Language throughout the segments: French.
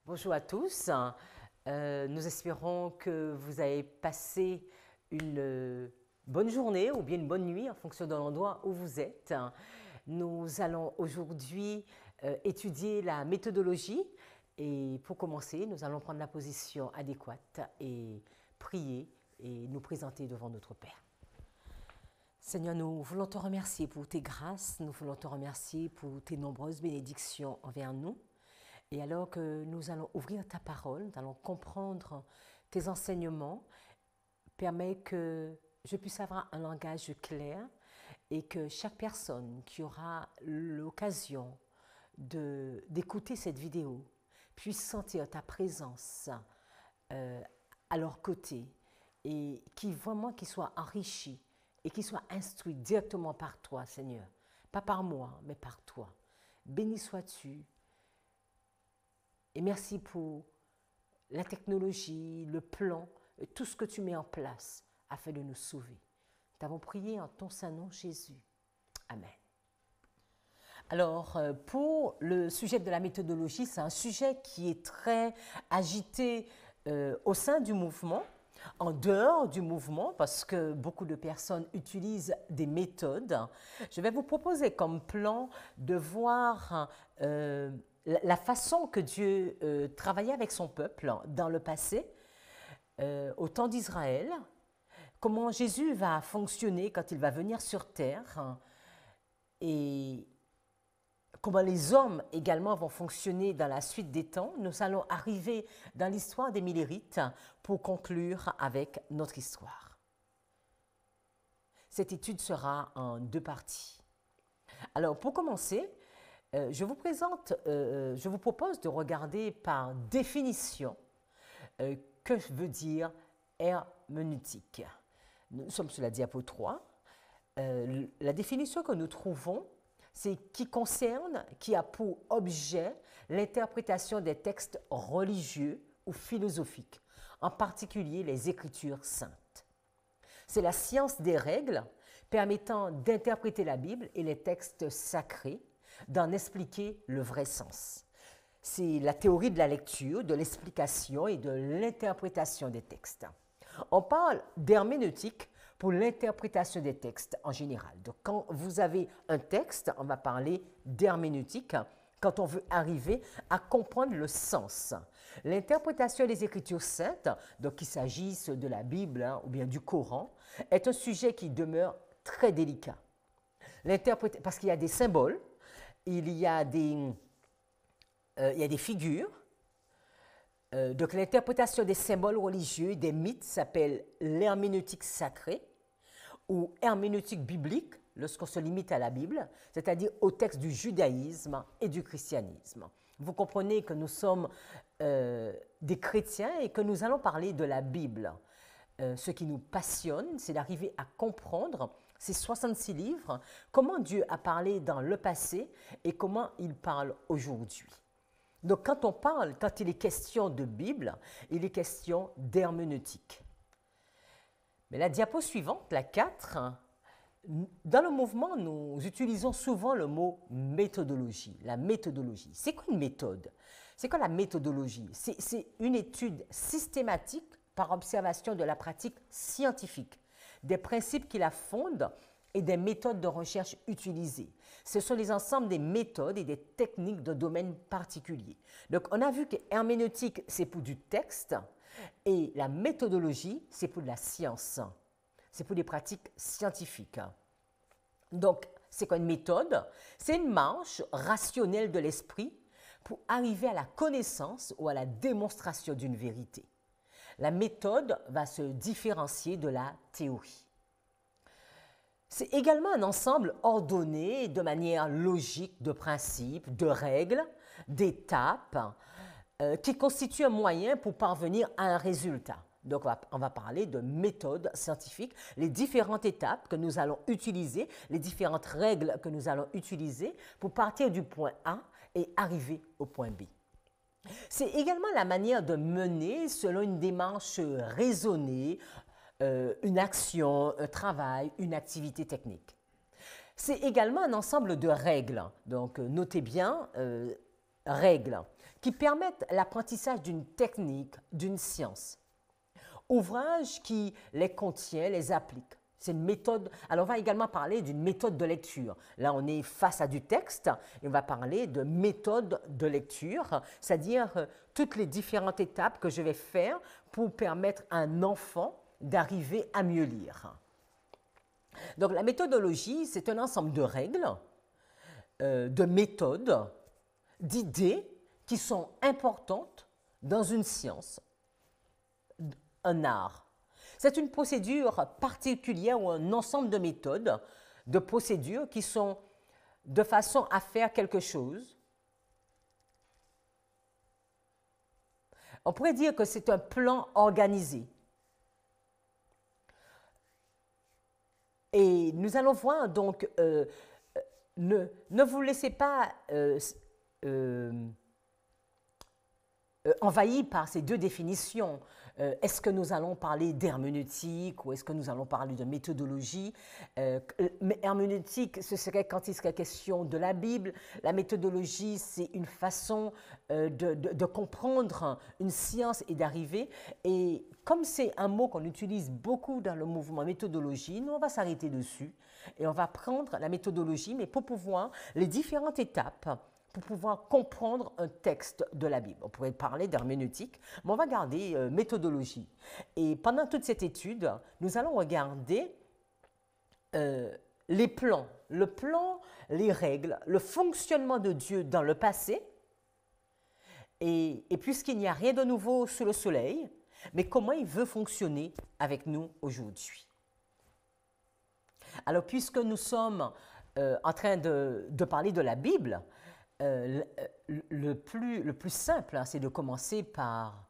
Bonjour à tous. Nous espérons que vous avez passé une bonne journée ou bien une bonne nuit en fonction de l'endroit où vous êtes. Nous allons aujourd'hui étudier la méthodologie et pour commencer, nous allons prendre la position adéquate et prier et nous présenter devant notre Père. Seigneur, nous voulons te remercier pour tes grâces, nous voulons te remercier pour tes nombreuses bénédictions envers nous. Et alors que nous allons ouvrir ta parole, nous allons comprendre tes enseignements, permets que je puisse avoir un langage clair et que chaque personne qui aura l'occasion d'écouter cette vidéo puisse sentir ta présence à leur côté et qui soit enrichi et qui soit instruit directement par toi, Seigneur. Pas par moi, mais par toi. Béni sois-tu. Et merci pour la technologie, le plan, tout ce que tu mets en place afin de nous sauver. Nous t'avons prié en ton saint nom, Jésus. Amen. Alors, pour le sujet de la méthodologie, c'est un sujet qui est très agité au sein du mouvement, en dehors du mouvement, parce que beaucoup de personnes utilisent des méthodes. Je vais vous proposer comme plan de voir la façon que Dieu travaillait avec son peuple dans le passé, au temps d'Israël, comment Jésus va fonctionner quand il va venir sur terre et comment les hommes également vont fonctionner dans la suite des temps. Nous allons arriver dans l'histoire des Millérites pour conclure avec notre histoire. Cette étude sera en 2 parties. Alors, pour commencer, je vous propose de regarder par définition que veut dire herméneutique. Nous sommes sur la diapo 3. La définition que nous trouvons, c'est qui a pour objet l'interprétation des textes religieux ou philosophiques, en particulier les Écritures saintes. C'est la science des règles permettant d'interpréter la Bible et les textes sacrés, d'en expliquer le vrai sens. C'est la théorie de la lecture, de l'explication et de l'interprétation des textes. On parle d'herméneutique pour l'interprétation des textes en général. Donc, quand vous avez un texte, on va parler d'herméneutique quand on veut arriver à comprendre le sens. L'interprétation des Écritures saintes, donc qu'il s'agisse de la Bible ou bien du Coran, est un sujet qui demeure très délicat. Parce qu'il y a des symboles, il y a des figures. Donc l'interprétation des symboles religieux, des mythes s'appelle l'herméneutique sacrée ou herméneutique biblique lorsqu'on se limite à la Bible, c'est-à-dire au texte du judaïsme et du christianisme. Vous comprenez que nous sommes des chrétiens et que nous allons parler de la Bible. Ce qui nous passionne, c'est d'arriver à comprendre ces 66 livres, comment Dieu a parlé dans le passé et comment il parle aujourd'hui. Donc quand il est question de Bible, il est question d'herméneutique. Mais la diapo suivante, la 4, dans le mouvement, nous utilisons souvent le mot méthodologie, la méthodologie. C'est quoi une méthode? C'est quoi la méthodologie? C'est une étude systématique par observation de la pratique scientifique, des principes qui la fondent et des méthodes de recherche utilisées. Ce sont les ensembles des méthodes et des techniques de domaines particuliers. Donc, on a vu que herméneutique, c'est pour du texte et la méthodologie, c'est pour de la science. C'est pour des pratiques scientifiques. Donc, c'est quoi une méthode? C'est une marche rationnelle de l'esprit pour arriver à la connaissance ou à la démonstration d'une vérité. La méthode va se différencier de la théorie. C'est également un ensemble ordonné de manière logique de principes, de règles, d'étapes qui constitue un moyen pour parvenir à un résultat. Donc, on va parler de méthode scientifique, les différentes étapes que nous allons utiliser, les différentes règles que nous allons utiliser pour partir du point A et arriver au point B. C'est également la manière de mener selon une démarche raisonnée, une action, un travail, une activité technique. C'est également un ensemble de règles. Donc, notez bien, règles qui permettent l'apprentissage d'une technique, d'une science. Ouvrage qui les contient, les applique. C'est une méthode. Alors, on va également parler d'une méthode de lecture. Là, on est face à du texte et on va parler de méthode de lecture, c'est-à-dire toutes les différentes étapes que je vais faire pour permettre à un enfant d'arriver à mieux lire. Donc, la méthodologie, c'est un ensemble de règles, de méthodes, d'idées qui sont importantes dans une science, un art. C'est une procédure particulière ou un ensemble de méthodes, de procédures qui sont de façon à faire quelque chose. On pourrait dire que c'est un plan organisé. Et nous allons voir donc, ne vous laissez pas envahi par ces deux définitions. Est-ce que nous allons parler d'herméneutique ou est-ce que nous allons parler de méthodologie? Mais herméneutique, ce serait quand il serait question de la Bible. La méthodologie, c'est une façon de comprendre une science et d'arriver. Et comme c'est un mot qu'on utilise beaucoup dans le mouvement méthodologie, nous, on va s'arrêter dessus et on va prendre la méthodologie, mais pour pouvoir les différentes étapes pour pouvoir comprendre un texte de la Bible. On pourrait parler d'herméneutique, mais on va garder méthodologie. Et pendant toute cette étude, nous allons regarder les plans, le plan, les règles, le fonctionnement de Dieu dans le passé, et puisqu'il n'y a rien de nouveau sous le soleil, mais comment il veut fonctionner avec nous aujourd'hui. Alors, puisque nous sommes en train de parler de la Bible, le plus simple, hein, c'est de commencer par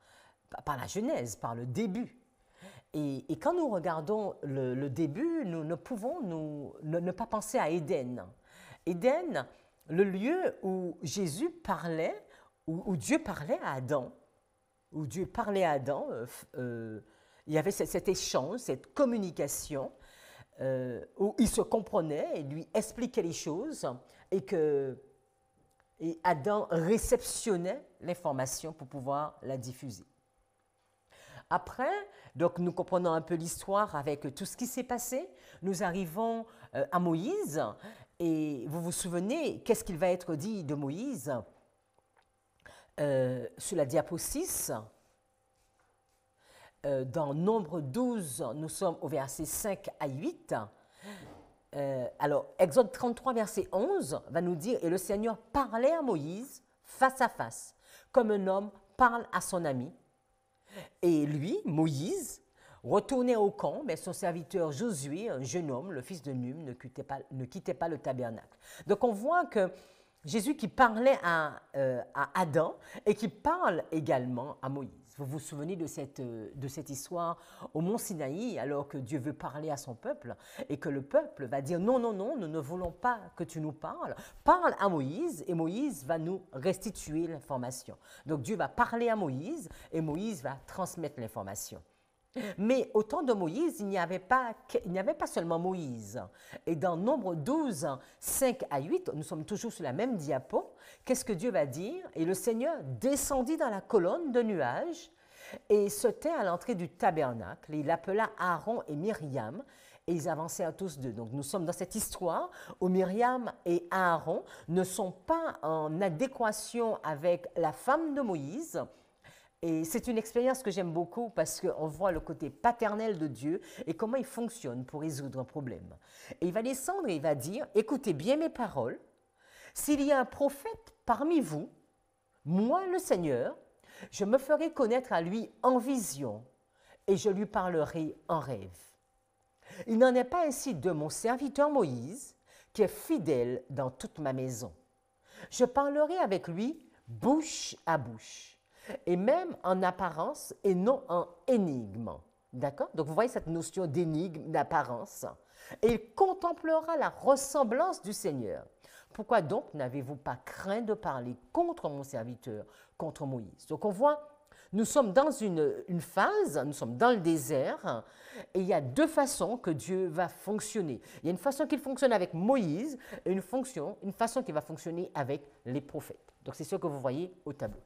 la Genèse, par le début. Et quand nous regardons le début, nous ne pouvons ne pas penser à Éden. Éden, le lieu où Jésus parlait, où Dieu parlait à Adam, il y avait cet échange, cette communication, où il se comprenait et lui expliquait les choses et Adam réceptionnait l'information pour pouvoir la diffuser. Après, donc nous comprenons un peu l'histoire avec tout ce qui s'est passé. Nous arrivons à Moïse et vous vous souvenez, qu'est-ce qu'il va être dit de Moïse sur la diapo 6. Dans Nombre 12, nous sommes au verset 5 à 8. Alors, Exode 33, verset 11 va nous dire « Et le Seigneur parlait à Moïse face à face, comme un homme parle à son ami. Et lui, Moïse, retournait au camp, mais son serviteur Josué, un jeune homme, le fils de Num, ne quittait pas le tabernacle. » Donc, on voit que Jésus qui parlait à Adam et qui parle également à Moïse. Vous vous souvenez de cette histoire au mont Sinaï, alors que Dieu veut parler à son peuple et que le peuple va dire « Non, non, non, nous ne voulons pas que tu nous parles. Parle à Moïse et Moïse va nous restituer l'information. » Donc Dieu va parler à Moïse et Moïse va transmettre l'information. Mais au temps de Moïse, il n'y avait pas seulement Moïse. Et dans Nombre 12, 5 à 8, nous sommes toujours sur la même diapo, qu'est-ce que Dieu va dire? Et le Seigneur descendit dans la colonne de nuages et se tint à l'entrée du tabernacle. Et il appela Aaron et Myriam et ils avancèrent tous deux. Donc nous sommes dans cette histoire où Myriam et Aaron ne sont pas en adéquation avec la femme de Moïse. Et c'est une expérience que j'aime beaucoup parce qu'on voit le côté paternel de Dieu et comment il fonctionne pour résoudre un problème. Et il va descendre et il va dire, écoutez bien mes paroles, s'il y a un prophète parmi vous, moi le Seigneur, je me ferai connaître à lui en vision et je lui parlerai en rêve. Il n'en est pas ainsi de mon serviteur Moïse qui est fidèle dans toute ma maison. Je parlerai avec lui bouche à bouche. Et même en apparence et non en énigme. D'accord? Donc vous voyez cette notion d'énigme, d'apparence. Et il contemplera la ressemblance du Seigneur. Pourquoi donc n'avez-vous pas craint de parler contre mon serviteur, contre Moïse? Donc on voit, nous sommes dans une phase, nous sommes dans le désert, et il y a deux façons que Dieu va fonctionner. Il y a une façon qu'il fonctionne avec Moïse et une façon qui va fonctionner avec les prophètes. Donc c'est ce que vous voyez au tableau.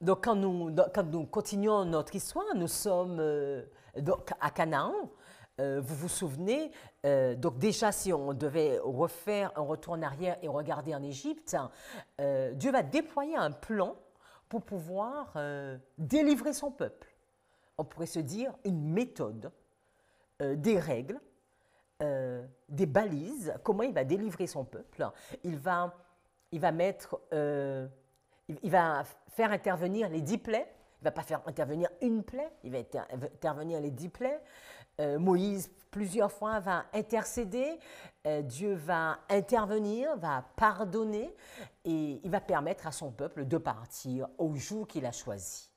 Donc, quand nous continuons notre histoire, nous sommes donc à Canaan. Vous vous souvenez, donc déjà, si on devait refaire un retour en arrière et regarder en Égypte, Dieu va déployer un plan pour pouvoir délivrer son peuple. On pourrait se dire une méthode, des règles, des balises, comment il va délivrer son peuple. Il va faire intervenir les 10 plaies. Il ne va pas faire intervenir une plaie, il va intervenir les 10 plaies. Moïse, plusieurs fois, va intercéder. Dieu va intervenir, va pardonner et il va permettre à son peuple de partir au jour qu'il a choisi.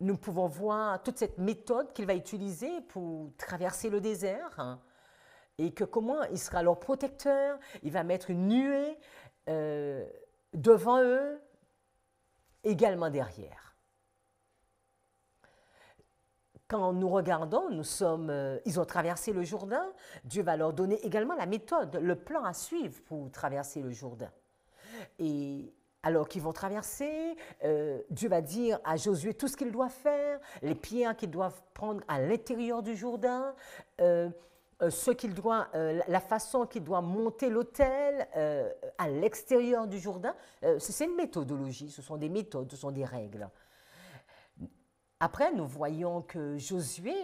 Nous pouvons voir toute cette méthode qu'il va utiliser pour traverser le désert, hein, et que comment il sera leur protecteur. Il va mettre une nuée devant eux, également derrière. Quand nous regardons, ils ont traversé le Jourdain. Dieu va leur donner également la méthode, le plan à suivre pour traverser le Jourdain. Et alors qu'ils vont traverser, Dieu va dire à Josué tout ce qu'il doit faire, les pierres qu'ils doivent prendre à l'intérieur du Jourdain, la façon qu'il doit monter l'autel à l'extérieur du Jourdain. C'est une méthodologie, ce sont des méthodes, ce sont des règles. Après, nous voyons que Josué,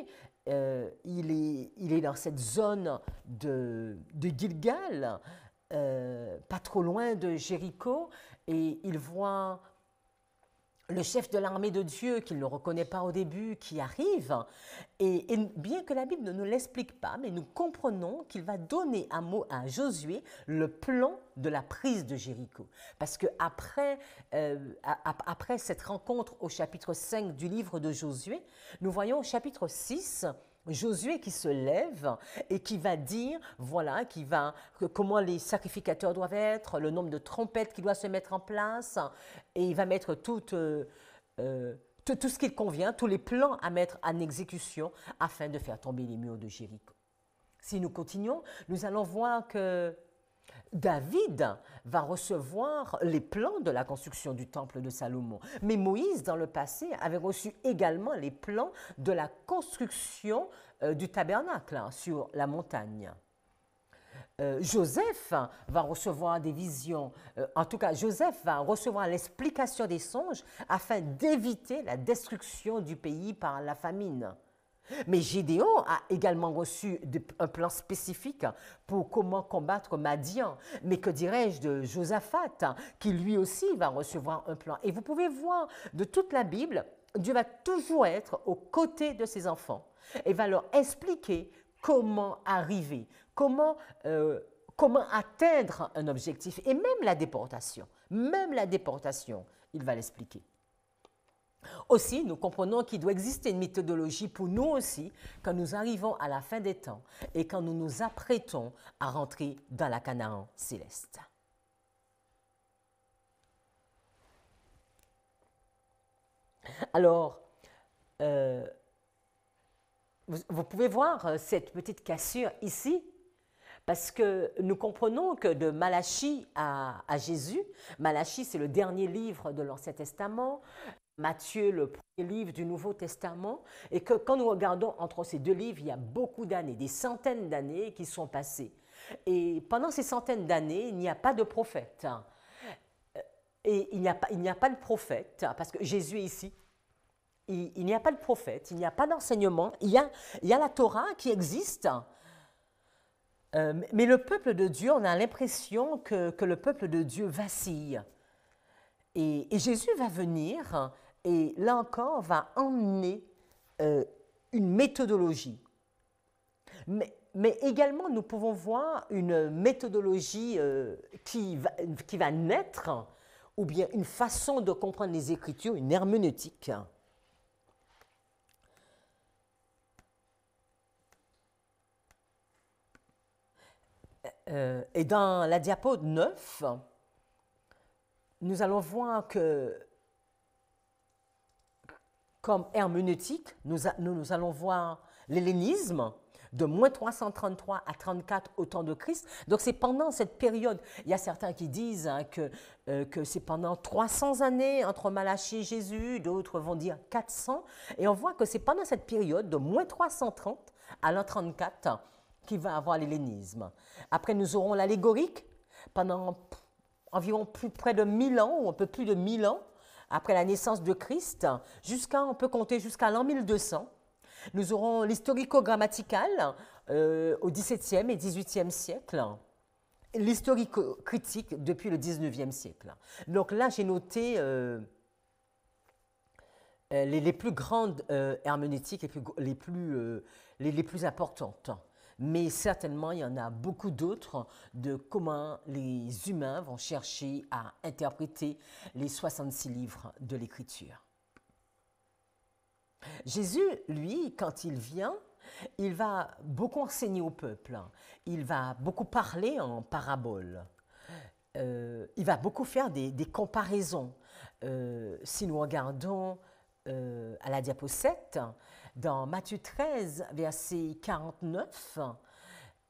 il est dans cette zone de Gilgal, pas trop loin de Jéricho, et il voit le chef de l'armée de Dieu, qu'il ne reconnaît pas au début, qui arrive. Et bien que la Bible ne nous l'explique pas, mais nous comprenons qu'il va donner à Josué le plan de la prise de Jéricho. Parce qu'après après cette rencontre au chapitre 5 du livre de Josué, nous voyons au chapitre 6, Josué qui se lève et qui va dire, voilà, comment les sacrificateurs doivent être, le nombre de trompettes qui doit se mettre en place, et il va mettre tout ce qu'il convient, tous les plans à mettre en exécution afin de faire tomber les murs de Jéricho. Si nous continuons, nous allons voir que David va recevoir les plans de la construction du temple de Salomon. Mais Moïse, dans le passé, avait reçu également les plans de la construction du tabernacle, hein, sur la montagne. Joseph va recevoir des visions, en tout cas Joseph va recevoir l'explication des songes afin d'éviter la destruction du pays par la famine. Mais Gédéon a également reçu un plan spécifique pour comment combattre Madian. Mais que dirais-je de Josaphat, qui lui aussi va recevoir un plan. Et vous pouvez voir de toute la Bible, Dieu va toujours être aux côtés de ses enfants et va leur expliquer comment arriver, comment atteindre un objectif. Et même la déportation, il va l'expliquer. Aussi, nous comprenons qu'il doit exister une méthodologie pour nous aussi quand nous arrivons à la fin des temps et quand nous nous apprêtons à rentrer dans la Canaan céleste. Alors, vous pouvez voir cette petite cassure ici, parce que nous comprenons que de Malachie à Jésus, Malachie c'est le dernier livre de l'Ancien Testament, Matthieu, le premier livre du Nouveau Testament, et que quand nous regardons entre ces deux livres, il y a beaucoup d'années, des centaines d'années qui sont passées. Et pendant ces centaines d'années, il n'y a pas de prophète. Et il n'y a pas de prophète, parce que Jésus est ici. Il n'y a pas de prophète, il n'y a pas d'enseignement, il y a la Torah qui existe. Mais le peuple de Dieu, on a l'impression que le peuple de Dieu vacille. Et Jésus va venir et là encore va emmener une méthodologie. Mais également, nous pouvons voir une méthodologie qui va naître, ou bien une façon de comprendre les Écritures, une herméneutique. Et dans la diapo 9, nous allons voir que, comme herméneutique, nous allons voir l'hellénisme, de moins 333 à 34 au temps de Christ. Donc c'est pendant cette période. Il y a certains qui disent que c'est pendant 300 années entre Malachie et Jésus, d'autres vont dire 400. Et on voit que c'est pendant cette période de moins 330 à l'an 34 qu'il va avoir l'hellénisme. Après, nous aurons l'allégorique pendant environ près de 1000 ans, ou un peu plus de 1000 ans, après la naissance de Christ, on peut compter jusqu'à l'an 1200. Nous aurons l'historico-grammatical au XVIIe et XVIIIe siècle, l'historico-critique depuis le XIXe siècle. Donc là, j'ai noté les plus grandes herméneutiques, les plus importantes. Mais certainement, il y en a beaucoup d'autres de comment les humains vont chercher à interpréter les 66 livres de l'Écriture. Jésus, lui, quand il vient, il va beaucoup enseigner au peuple. Il va beaucoup parler en paraboles. Il va beaucoup faire des comparaisons. Si nous regardons à la diapo 7, dans Matthieu 13, verset 49,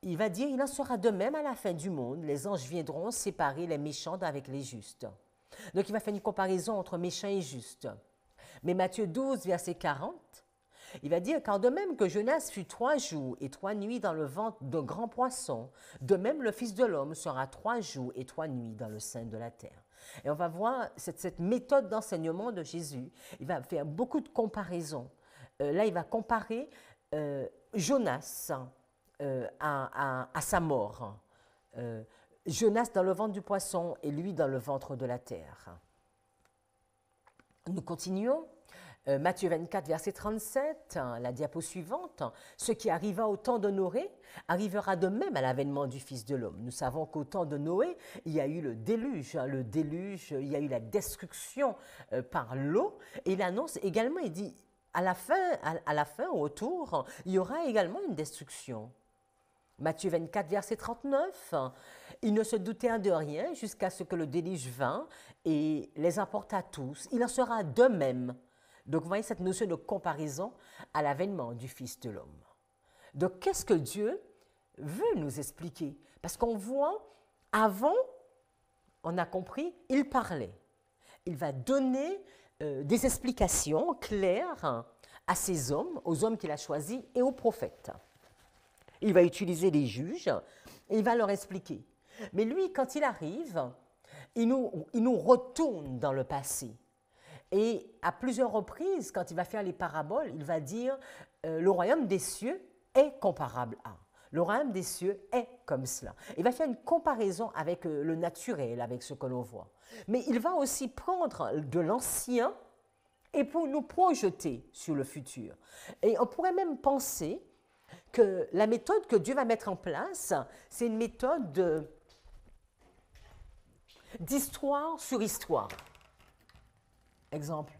il va dire « Il en sera de même à la fin du monde, les anges viendront séparer les méchants d'avec les justes. » Donc il va faire une comparaison entre méchants et justes. Mais Matthieu 12, verset 40, il va dire « Car de même que Jonas fut 3 jours et 3 nuits dans le ventre d'un grand poisson, de même le Fils de l'homme sera 3 jours et 3 nuits dans le sein de la terre. » Et on va voir cette méthode d'enseignement de Jésus. Il va faire beaucoup de comparaisons. Là, il va comparer Jonas à sa mort. Jonas dans le ventre du poisson et lui dans le ventre de la terre. Nous continuons. Matthieu 24, verset 37, la diapo suivante. « Ce qui arriva au temps de Noé arrivera de même à l'avènement du Fils de l'homme. » Nous savons qu'au temps de Noé, il y a eu le déluge. Il y a eu la destruction par l'eau. Et il annonce également, il dit, à la fin, au retour, il y aura également une destruction. Matthieu 24, verset 39, « Il ne se doutait de rien jusqu'à ce que le déluge vint et les emporta tous. Il en sera de même. » Donc, vous voyez cette notion de comparaison à l'avènement du Fils de l'homme. Donc, qu'est-ce que Dieu veut nous expliquer? Parce qu'on voit, avant, on a compris, il parlait. Il va donner des explications claires à ces hommes, aux hommes qu'il a choisis et aux prophètes. Il va utiliser les juges et il va leur expliquer. Mais lui, quand il arrive, il nous retourne dans le passé. Et à plusieurs reprises, quand il va faire les paraboles, il va dire le royaume des cieux est comparable à. Le royaume des cieux est comme cela. Il va faire une comparaison avec le naturel, avec ce que l'on voit. Mais il va aussi prendre de l'ancien et pour nous projeter sur le futur. Et on pourrait même penser que la méthode que Dieu va mettre en place, c'est une méthode d'histoire sur histoire. Exemple,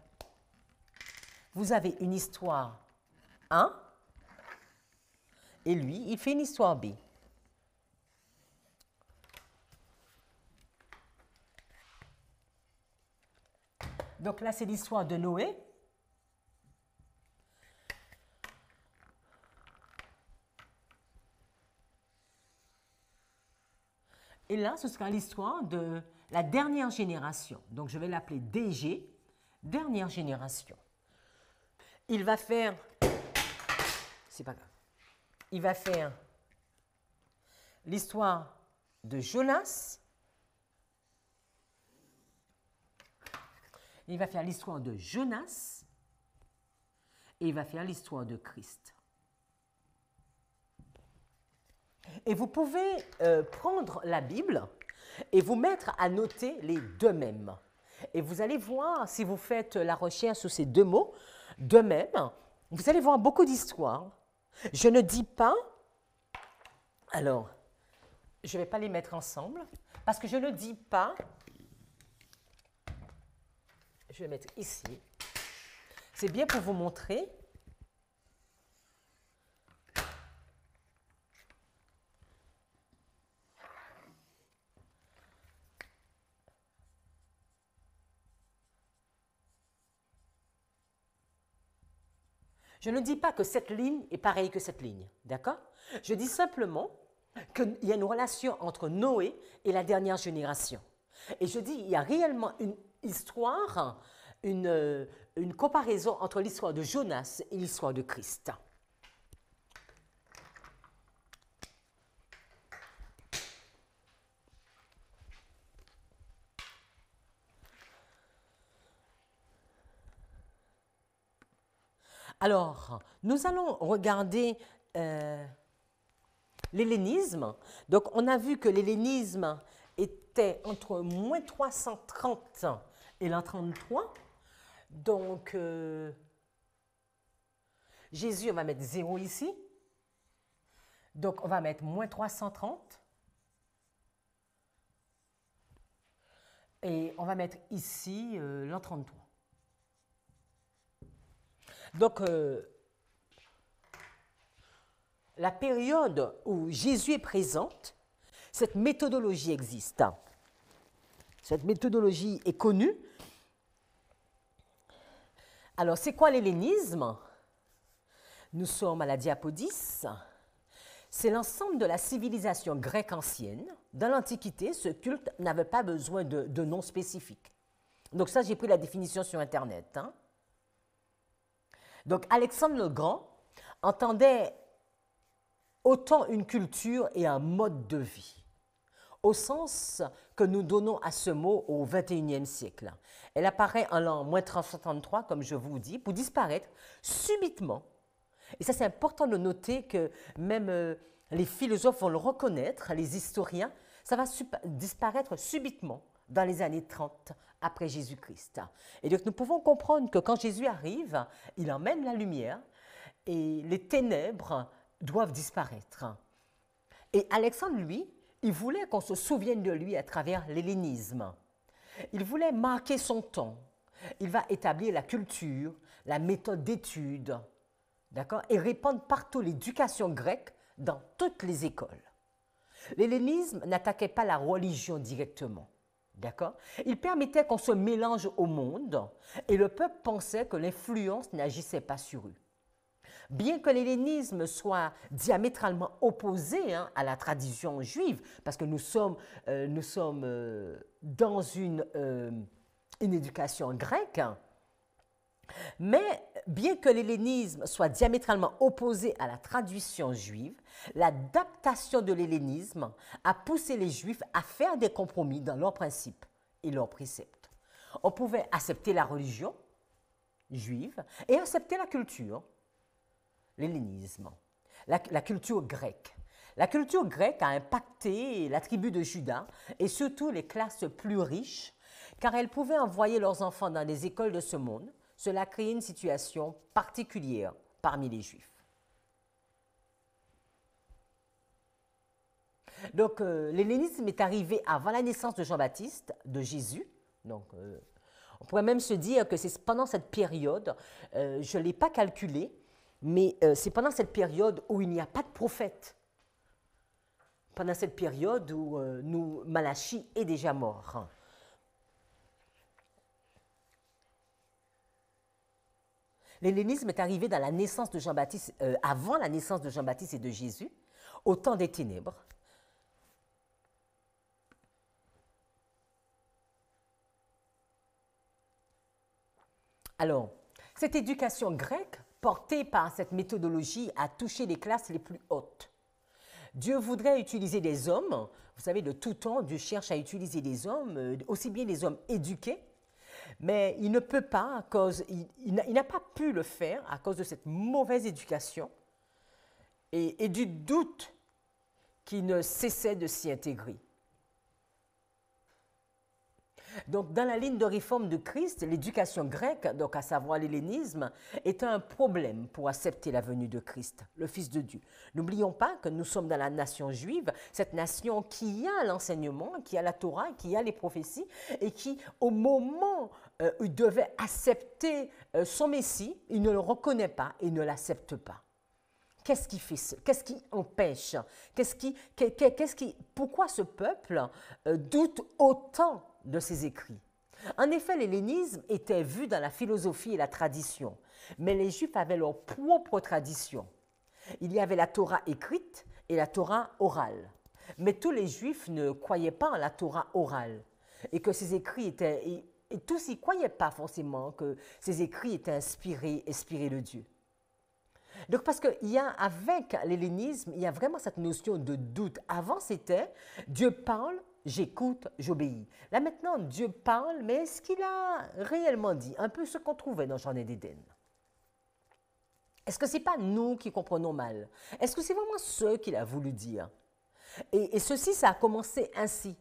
vous avez une histoire A et lui, il fait une histoire B. Donc là, c'est l'histoire de Noé. Et là, ce sera l'histoire de la dernière génération. Donc, je vais l'appeler DG, dernière génération. Il va faire, c'est pas grave, il va faire l'histoire de Jonas. Il va faire l'histoire de Jonas et il va faire l'histoire de Christ. Et vous pouvez prendre la Bible et vous mettre à noter les deux mêmes. Et vous allez voir, si vous faites la recherche sur ces deux mots, de même, vous allez voir beaucoup d'histoires. Je ne dis pas, alors, je ne vais pas les mettre ensemble, parce que je ne dis pas, je vais mettre ici, c'est bien pour vous montrer. Je ne dis pas que cette ligne est pareille que cette ligne, d'accord? Je dis simplement qu'il y a une relation entre Noé et la dernière génération. Et je dis, il y a réellement une histoire, une comparaison entre l'histoire de Jonas et l'histoire de Christ. Alors, nous allons regarder l'hellénisme. Donc, on a vu que l'hellénisme était entre moins 330 et l'an 33. Donc, Jésus, on va mettre 0 ici. Donc, on va mettre moins 330. Et on va mettre ici l'an 33. Donc, la période où Jésus est présente, cette méthodologie existe. Cette méthodologie est connue. Alors, c'est quoi l'hellénisme? Nous sommes à la diapo 10. C'est l'ensemble de la civilisation grecque ancienne. Dans l'Antiquité, ce culte n'avait pas besoin de nom spécifique. Donc ça, j'ai pris la définition sur Internet. Hein. Donc, Alexandre le Grand entendait autant une culture et un mode de vie, au sens que nous donnons à ce mot au XXIe siècle. Elle apparaît en l'an moins 333, comme je vous dis, pour disparaître subitement. Et ça, c'est important de noter que même les philosophes vont le reconnaître, les historiens, ça va disparaître subitement dans les années 30 après Jésus-Christ. Et donc, nous pouvons comprendre que quand Jésus arrive, il emmène la lumière et les ténèbres doivent disparaître. Et Alexandre, lui, il voulait qu'on se souvienne de lui à travers l'hellénisme. Il voulait marquer son temps. Il va établir la culture, la méthode d'étude, d'accord, et répandre partout l'éducation grecque dans toutes les écoles. L'hellénisme n'attaquait pas la religion directement. D'accord? Il permettait qu'on se mélange au monde et le peuple pensait que l'influence n'agissait pas sur eux. Bien que l'hellénisme soit diamétralement opposé à la tradition juive, parce que nous sommes dans une éducation grecque, mais bien que l'hellénisme soit diamétralement opposé à la tradition juive, l'adaptation de l'hellénisme a poussé les Juifs à faire des compromis dans leurs principes et leurs préceptes. On pouvait accepter la religion juive et accepter la culture, l'hellénisme, la culture grecque. La culture grecque a impacté la tribu de Juda et surtout les classes plus riches, car elles pouvaient envoyer leurs enfants dans des écoles de ce monde. Cela créait une situation particulière parmi les Juifs. Donc, l'hellénisme est arrivé avant la naissance de Jean-Baptiste, de Jésus. Donc, on pourrait même se dire que c'est pendant cette période, je ne l'ai pas calculé, mais c'est pendant cette période où il n'y a pas de prophète. Pendant cette période où Malachie est déjà mort. L'hellénisme est arrivé dans la naissance de Jean-Baptiste, avant la naissance de Jean-Baptiste et de Jésus, au temps des ténèbres. Alors, cette éducation grecque, portée par cette méthodologie, a touché les classes les plus hautes. Dieu voudrait utiliser des hommes, vous savez, de tout temps, Dieu cherche à utiliser des hommes, aussi bien des hommes éduqués, mais il ne peut pas, à cause, il n'a pas pu le faire à cause de cette mauvaise éducation et du doute qui ne cessait de s'y intégrer. Donc, dans la ligne de réforme de Christ, l'éducation grecque, donc à savoir l'hellénisme, est un problème pour accepter la venue de Christ, le Fils de Dieu. N'oublions pas que nous sommes dans la nation juive, cette nation qui a l'enseignement, qui a la Torah, qui a les prophéties, et qui, au moment où il devait accepter son Messie, il ne le reconnaît pas et ne l'accepte pas. Qu'est-ce qui fait ça? Qu'est-ce qui empêche? Pourquoi ce peuple doute autant de ses écrits? En effet, l'hellénisme était vu dans la philosophie et la tradition, mais les Juifs avaient leur propre tradition. Il y avait la Torah écrite et la Torah orale. Mais tous les Juifs ne croyaient pas en la Torah orale et que ces écrits étaient... Et tous n'y croyaient pas forcément que ces écrits étaient inspirés de Dieu. Donc parce qu'avec l'hellénisme, il y a vraiment cette notion de doute. Avant, c'était Dieu parle, j'écoute, j'obéis. Là maintenant, Dieu parle, mais est-ce qu'il a réellement dit? Un peu ce qu'on trouvait dans Jardin d'Éden. Est-ce que ce n'est pas nous qui comprenons mal? Est-ce que c'est vraiment ce qu'il a voulu dire? Et ceci, ça a commencé ainsi.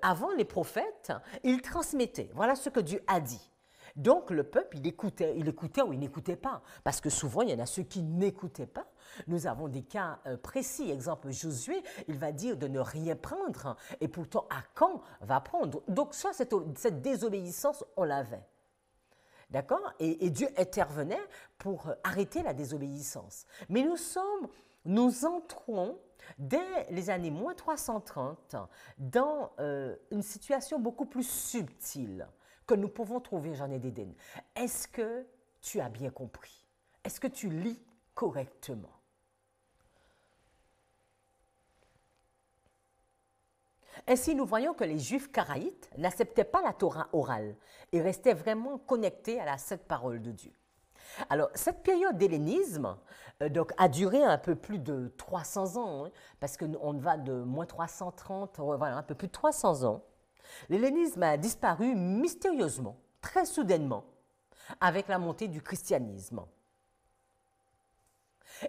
Avant, les prophètes, ils transmettaient. Voilà ce que Dieu a dit. Donc, le peuple, il écoutait ou il n'écoutait pas. Parce que souvent, il y en a ceux qui n'écoutaient pas. Nous avons des cas précis. Exemple, Josué, il va dire de ne rien prendre. Et pourtant, Akan va prendre. Donc, ça, cette désobéissance, on l'avait. D'accord? Et Dieu intervenait pour arrêter la désobéissance. Mais nous entrons dès les années moins 330 dans une situation beaucoup plus subtile que nous pouvons trouver en Jardin d'Éden. Est-ce que tu as bien compris? Est-ce que tu lis correctement? Ainsi, nous voyons que les Juifs karaïtes n'acceptaient pas la Torah orale et restaient vraiment connectés à la sainte parole de Dieu. Alors, cette période d'hellénisme a duré un peu plus de 300 ans, hein, parce qu'on va de moins 330, voilà, un peu plus de 300 ans. L'hellénisme a disparu mystérieusement, très soudainement, avec la montée du christianisme.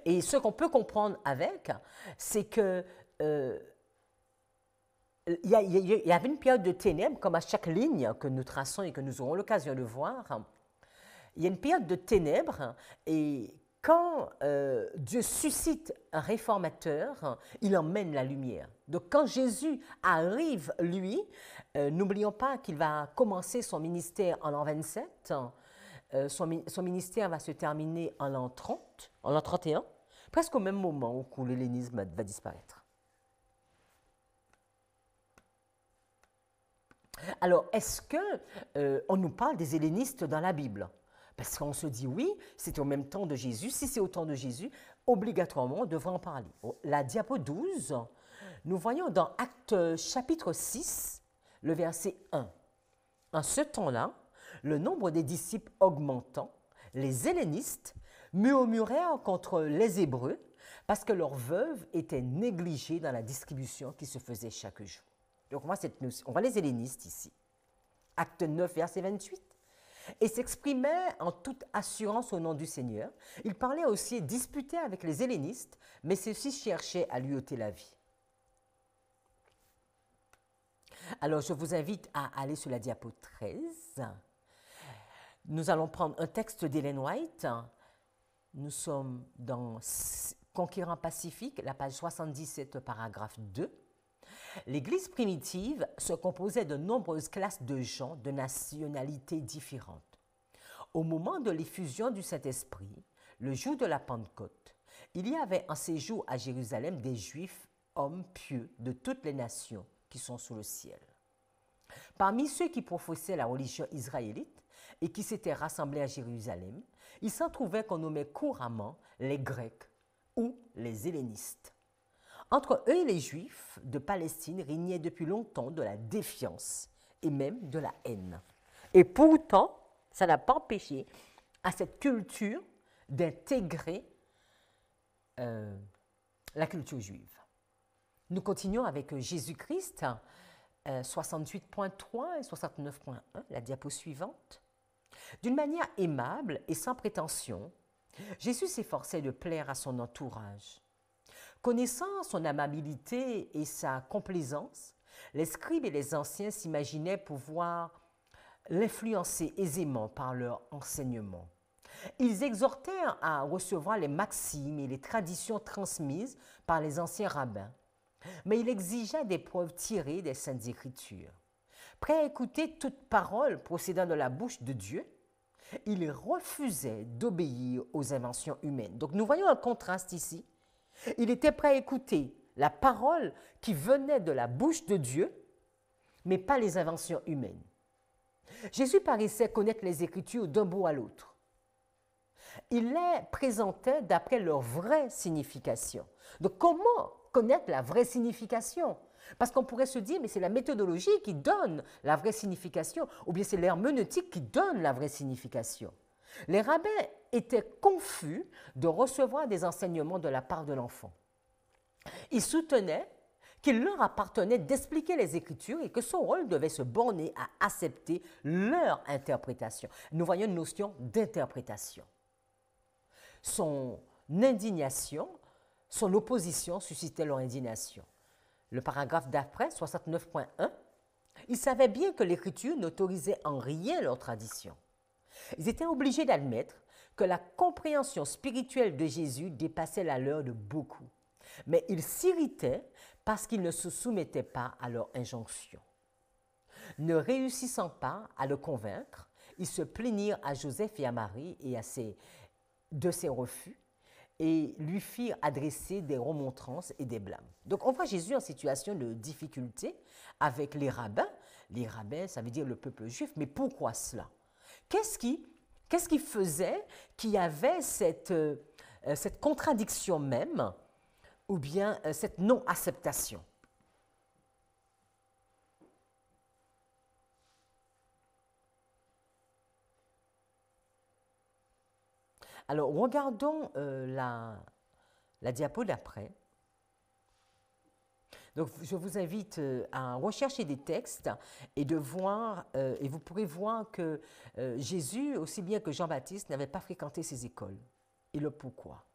Et ce qu'on peut comprendre avec, c'est que il y avait une période de ténèbres, comme à chaque ligne que nous traçons et que nous aurons l'occasion de voir. Il y a une période de ténèbres et quand Dieu suscite un réformateur, il emmène la lumière. Donc quand Jésus arrive, lui, n'oublions pas qu'il va commencer son ministère en l'an 27, son ministère va se terminer en l'an 30, en l'an 31, presque au même moment où l'hellénisme va disparaître. Alors, est-ce qu'on nous parle des hellénistes dans la Bible? Parce qu'on se dit, oui, c'est au même temps de Jésus. Si c'est au temps de Jésus, obligatoirement, on devrait en parler. La diapo 12, nous voyons dans Actes chapitre 6, le verset 1. En ce temps-là, le nombre des disciples augmentant, les hellénistes murmurèrent contre les Hébreux parce que leurs veuves étaient négligées dans la distribution qui se faisait chaque jour. Donc on voit les hellénistes ici. Acte 9, verset 28. Et s'exprimait en toute assurance au nom du Seigneur. Il parlait aussi et disputait avec les hellénistes, mais ceux-ci cherchaient à lui ôter la vie. Alors, je vous invite à aller sur la diapo 13. Nous allons prendre un texte d'Ellen White. Nous sommes dans Conquérant Pacifique, la page 77, paragraphe 2. L'Église primitive se composait de nombreuses classes de gens de nationalités différentes. Au moment de l'effusion du Saint-Esprit, le jour de la Pentecôte, il y avait en séjour à Jérusalem des Juifs, hommes pieux de toutes les nations qui sont sous le ciel. Parmi ceux qui professaient la religion israélite et qui s'étaient rassemblés à Jérusalem, il s'en trouvait qu'on nommait couramment les Grecs ou les hellénistes. Entre eux et les Juifs de Palestine régnait depuis longtemps de la défiance et même de la haine. Et pourtant, ça n'a pas empêché à cette culture d'intégrer la culture juive. Nous continuons avec Jésus-Christ, 68.3 et 69.1, la diapo suivante. D'une manière aimable et sans prétention, Jésus s'efforçait de plaire à son entourage. Connaissant son amabilité et sa complaisance, les scribes et les anciens s'imaginaient pouvoir l'influencer aisément par leur enseignement. Ils exhortèrent à recevoir les maximes et les traditions transmises par les anciens rabbins, mais il exigeait des preuves tirées des Saintes Écritures. Prêt à écouter toute parole procédant de la bouche de Dieu, il refusait d'obéir aux inventions humaines. Donc nous voyons un contraste ici. Il était prêt à écouter la parole qui venait de la bouche de Dieu, mais pas les inventions humaines. Jésus paraissait connaître les Écritures d'un bout à l'autre. Il les présentait d'après leur vraie signification. Donc comment connaître la vraie signification? Parce qu'on pourrait se dire, mais c'est la méthodologie qui donne la vraie signification, ou bien c'est l'herméneutique qui donne la vraie signification. Les rabbins étaient confus de recevoir des enseignements de la part de l'enfant. Ils soutenaient qu'il leur appartenait d'expliquer les Écritures et que son rôle devait se borner à accepter leur interprétation. Nous voyons une notion d'interprétation. Son indignation, son opposition suscitait leur indignation. Le paragraphe d'après, 69.1, ils savaient bien que l'Écriture n'autorisait en rien leur tradition. Ils étaient obligés d'admettre que la compréhension spirituelle de Jésus dépassait la leur de beaucoup. Mais ils s'irritaient parce qu'ils ne se soumettaient pas à leur injonction. Ne réussissant pas à le convaincre, ils se plaignirent à Joseph et à Marie et de ses refus et lui firent adresser des remontrances et des blâmes. Donc on voit Jésus en situation de difficulté avec les rabbins. Les rabbins, ça veut dire le peuple juif, mais pourquoi cela? Qu'est-ce qui faisait qu'il y avait cette contradiction même, ou bien cette non-acceptation? Alors, regardons la diapo d'après. Donc, je vous invite à rechercher des textes et de voir, et vous pourrez voir que Jésus, aussi bien que Jean-Baptiste, n'avait pas fréquenté ces écoles. Et le pourquoi.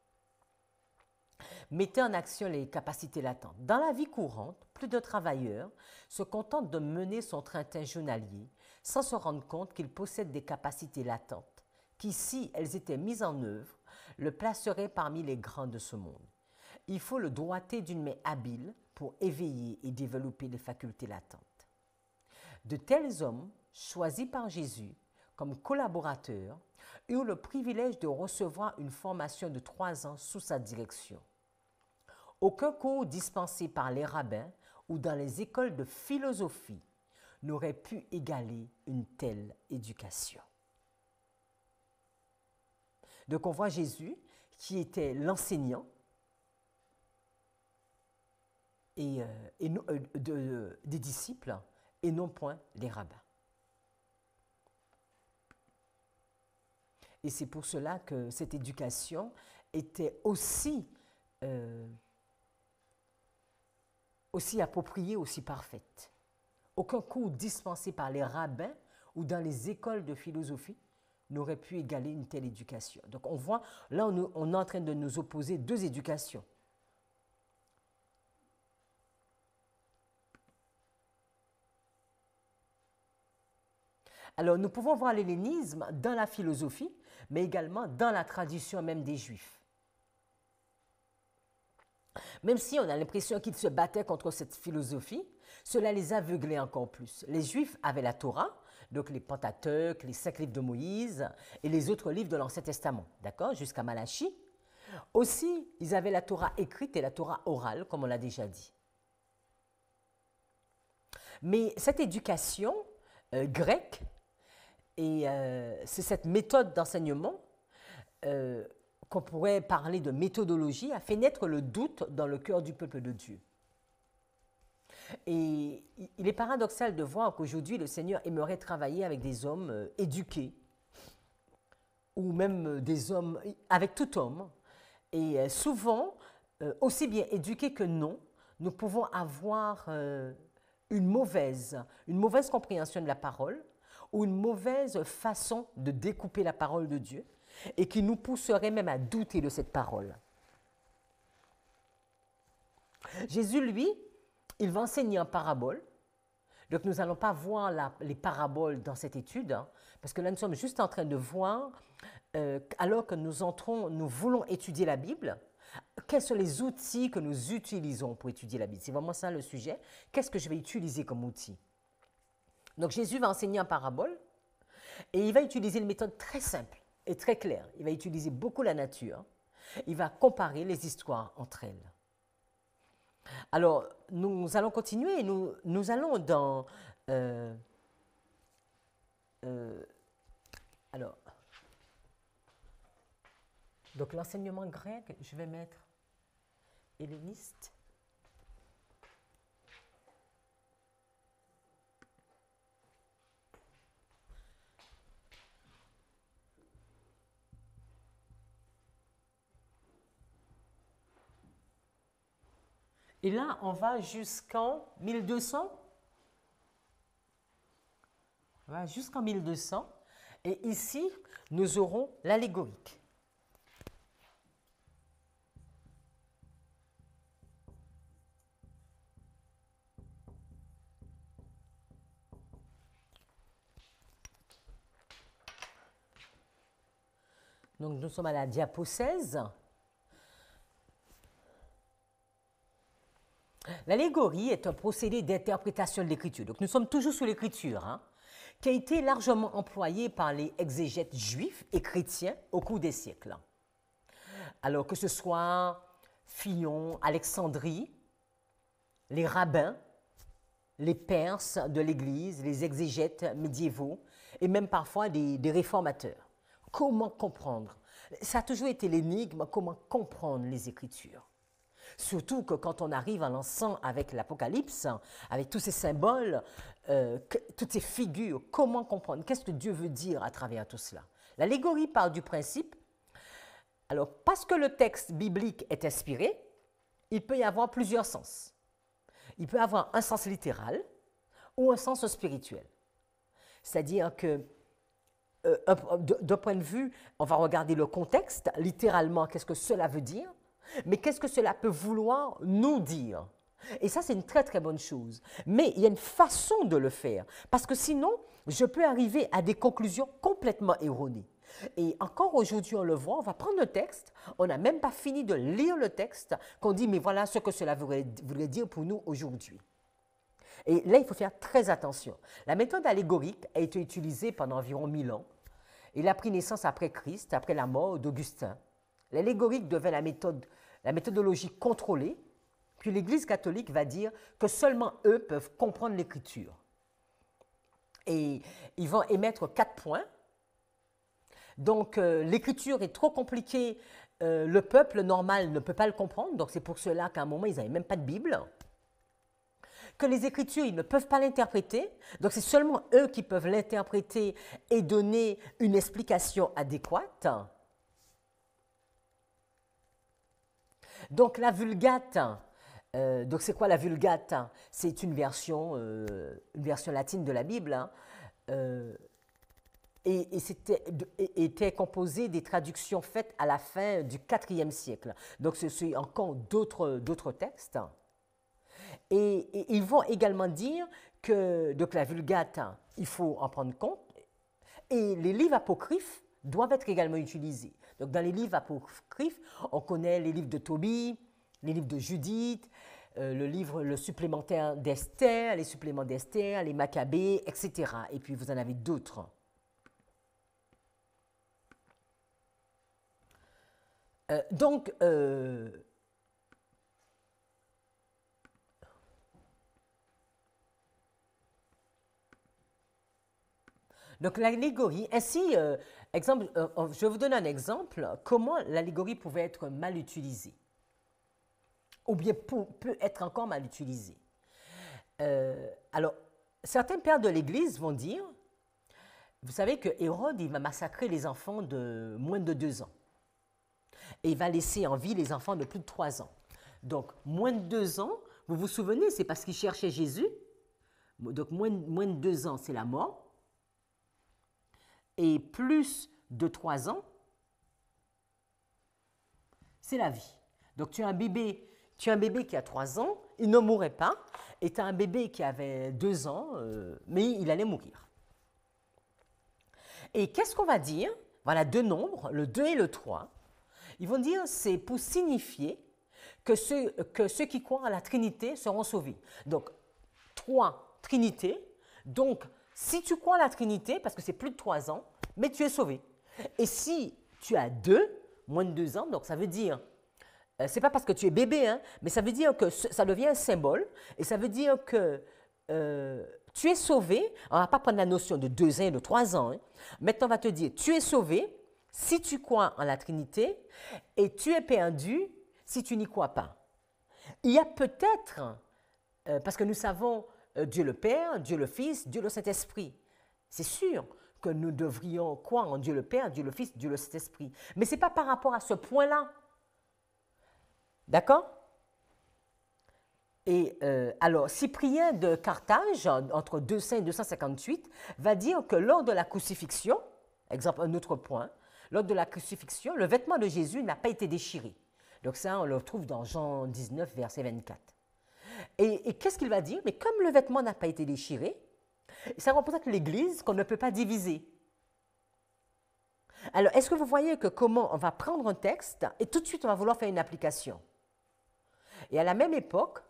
Mettez en action les capacités latentes. Dans la vie courante, plus de travailleurs se contentent de mener son train-train journalier sans se rendre compte qu'ils possèdent des capacités latentes qui, si elles étaient mises en œuvre, le placeraient parmi les grands de ce monde. Il faut le doigté d'une main habile pour éveiller et développer les facultés latentes. De tels hommes, choisis par Jésus comme collaborateurs, eurent le privilège de recevoir une formation de 3 ans sous sa direction. Aucun cours dispensé par les rabbins ou dans les écoles de philosophie n'aurait pu égaler une telle éducation. Donc on voit Jésus qui était l'enseignant des disciples et non point les rabbins. Et c'est pour cela que cette éducation était aussi appropriée, aussi parfaite. Aucun cours dispensé par les rabbins ou dans les écoles de philosophie n'aurait pu égaler une telle éducation. Donc on voit, là on est en train de nous opposer 2 éducations. Alors nous pouvons voir l'hellénisme dans la philosophie, mais également dans la tradition même des Juifs. Même si on a l'impression qu'ils se battaient contre cette philosophie, cela les aveuglait encore plus. Les Juifs avaient la Torah, donc les Pentateuques, les 5 livres de Moïse et les autres livres de l'Ancien Testament, d'accord, jusqu'à Malachie. Aussi, ils avaient la Torah écrite et la Torah orale, comme on l'a déjà dit. Mais cette éducation grecque, et c'est cette méthode d'enseignement qu'on pourrait parler de méthodologie, a fait naître le doute dans le cœur du peuple de Dieu. Et il est paradoxal de voir qu'aujourd'hui, le Seigneur aimerait travailler avec des hommes éduqués, ou même des hommes, avec tout homme. Et souvent, aussi bien éduqués que non, nous pouvons avoir une mauvaise compréhension de la parole, ou une mauvaise façon de découper la parole de Dieu, et qui nous pousserait même à douter de cette parole. Jésus, lui, il va enseigner en parabole. Donc nous n'allons pas voir les paraboles dans cette étude, hein, parce que là nous sommes juste en train de voir, alors que nous voulons étudier la Bible, quels sont les outils que nous utilisons pour étudier la Bible. C'est vraiment ça le sujet. Qu'est-ce que je vais utiliser comme outil? Donc Jésus va enseigner en parabole, et il va utiliser une méthode très simple et très claire. Il va utiliser beaucoup la nature. Il va comparer les histoires entre elles. Alors, nous allons continuer et nous allons dans Alors, donc l'enseignement grec, je vais mettre helléniste. Et là, on va jusqu'en 1200. On va jusqu'en 1200. Et ici, nous aurons l'allégorique. Donc, nous sommes à la diapo 16. L'allégorie est un procédé d'interprétation de l'écriture. Donc, nous sommes toujours sous l'écriture, hein, qui a été largement employé par les exégètes juifs et chrétiens au cours des siècles. Alors que ce soit Philon, Alexandrie, les rabbins, les Perses de l'Église, les exégètes médiévaux et même parfois des réformateurs. Comment comprendre? Ça a toujours été l'énigme, comment comprendre les Écritures. Surtout que quand on arrive en lançant avec l'Apocalypse, avec tous ces symboles, toutes ces figures, comment comprendre? Qu'est-ce que Dieu veut dire à travers tout cela? L'allégorie part du principe, alors parce que le texte biblique est inspiré, il peut y avoir plusieurs sens. Il peut avoir un sens littéral ou un sens spirituel. C'est-à-dire que d'un point de vue, on va regarder le contexte, littéralement, qu'est-ce que cela veut dire, mais qu'est-ce que cela peut vouloir nous dire? Et ça, c'est une très, très bonne chose. Mais il y a une façon de le faire, parce que sinon, je peux arriver à des conclusions complètement erronées. Et encore aujourd'hui, on le voit, on va prendre le texte, on n'a même pas fini de lire le texte, qu'on dit, mais voilà ce que cela voudrait dire pour nous aujourd'hui. Et là, il faut faire très attention. La méthode allégorique a été utilisée pendant environ 1000 ans. Elle a pris naissance après Christ, après la mort d'Augustin. L'allégorique devint la méthodologie contrôlée, puis l'Église catholique va dire que seulement eux peuvent comprendre l'Écriture. Et ils vont émettre 4 points. Donc, l'Écriture est trop compliquée, le peuple normal ne peut pas le comprendre, donc c'est pour cela qu'à un moment, ils n'avaient même pas de Bible. Que les Écritures, ils ne peuvent pas l'interpréter, donc c'est seulement eux qui peuvent l'interpréter et donner une explication adéquate. Donc la Vulgate, donc c'est quoi la Vulgate? C'est une version latine de la Bible, hein, et était composée des traductions faites à la fin du IVe siècle. Donc c'est encore d'autres textes. Et ils vont également dire que donc la Vulgate, il faut en prendre compte, et les livres apocryphes doivent être également utilisés. Donc dans les livres apocryphes, on connaît les livres de Tobie, les livres de Judith, le supplémentaire d'Esther, les suppléments d'Esther, les Maccabées, etc. Et puis vous en avez d'autres. Donc l'allégorie, ainsi, je vais vous donner un exemple, comment l'allégorie pouvait être mal utilisée, ou bien peut être encore mal utilisée. Alors, certains pères de l'Église vont dire, vous savez que Hérode, il va massacrer les enfants de moins de 2 ans, et il va laisser en vie les enfants de plus de 3 ans. Donc, moins de 2 ans, vous vous souvenez, c'est parce qu'il cherchait Jésus, donc moins de 2 ans, c'est la mort. Et plus de 3 ans, c'est la vie. Donc tu as un bébé qui a 3 ans, il ne mourrait pas, et tu as un bébé qui avait 2 ans, mais il allait mourir. Et qu'est-ce qu'on va dire? Voilà 2 nombres, le 2 et le 3. Ils vont dire c'est pour signifier que ceux qui croient à la Trinité seront sauvés. Donc 3, Trinité, donc si tu crois à la Trinité, parce que c'est plus de 3 ans, mais tu es sauvé. Et si tu as 2, moins de 2 ans, donc ça veut dire, c'est pas parce que tu es bébé, hein, mais ça veut dire que ça devient un symbole, et ça veut dire que Tu es sauvé, on ne va pas prendre la notion de 2 ans et de 3 ans. Hein. Maintenant, on va te dire, tu es sauvé si tu crois en la Trinité et tu es perdu si tu n'y crois pas. Il y a peut-être, parce que nous savons Dieu le Père, Dieu le Fils, Dieu le Saint-Esprit. C'est sûr que nous devrions croire en Dieu le Père, Dieu le Fils, Dieu le Saint-Esprit. Mais ce n'est pas par rapport à ce point-là. D'accord? Et alors, Cyprien de Carthage, entre 200 et 258, va dire que lors de la crucifixion, exemple, un autre point, lors de la crucifixion, le vêtement de Jésus n'a pas été déchiré. Donc ça, on le retrouve dans Jean 19, verset 24. Et qu'est-ce qu'il va dire? Mais comme le vêtement n'a pas été déchiré, ça représente l'Église qu'on ne peut pas diviser. Alors, est-ce que vous voyez que comment on va prendre un texte et tout de suite on va vouloir faire une application? Et à la même époque,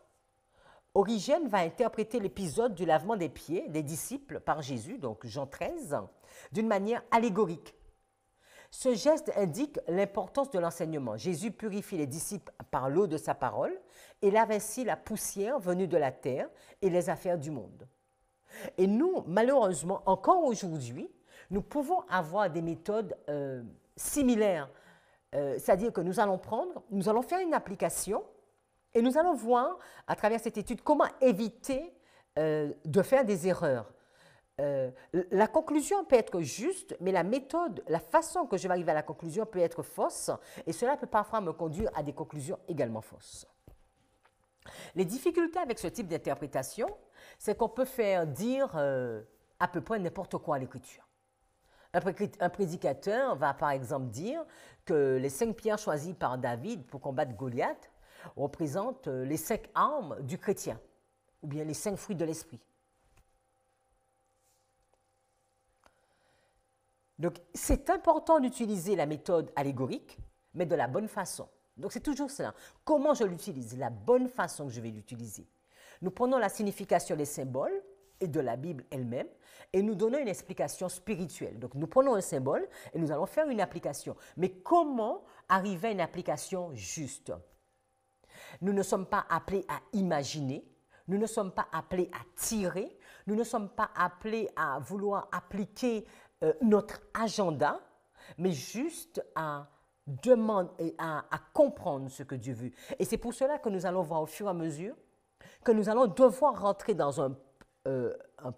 Origène va interpréter l'épisode du lavement des pieds des disciples par Jésus, donc Jean 13, d'une manière allégorique. Ce geste indique l'importance de l'enseignement. Jésus purifie les disciples par l'eau de sa parole et lave ainsi la poussière venue de la terre et les affaires du monde. Et nous, malheureusement, encore aujourd'hui, nous pouvons avoir des méthodes similaires. C'est-à-dire que nous allons faire une application et nous allons voir à travers cette étude comment éviter de faire des erreurs. La conclusion peut être juste, mais la méthode, la façon que je vais arriver à la conclusion peut être fausse et cela peut parfois me conduire à des conclusions également fausses. Les difficultés avec ce type d'interprétation, c'est qu'on peut faire dire à peu près n'importe quoi à l'écriture. Un prédicateur va par exemple dire que les 5 pierres choisies par David pour combattre Goliath représentent les 5 armes du chrétien, ou bien les 5 fruits de l'esprit. Donc, c'est important d'utiliser la méthode allégorique, mais de la bonne façon. Donc, c'est toujours cela. Comment je l'utilise? La bonne façon que je vais l'utiliser. Nous prenons la signification des symboles et de la Bible elle-même et nous donnons une explication spirituelle. Donc, nous prenons un symbole et nous allons faire une application. Mais comment arriver à une application juste? Nous ne sommes pas appelés à imaginer, nous ne sommes pas appelés à tirer, nous ne sommes pas appelés à vouloir appliquer notre agenda, mais juste à demander, à comprendre ce que Dieu veut. Et c'est pour cela que nous allons voir au fur et à mesure que nous allons devoir rentrer dans un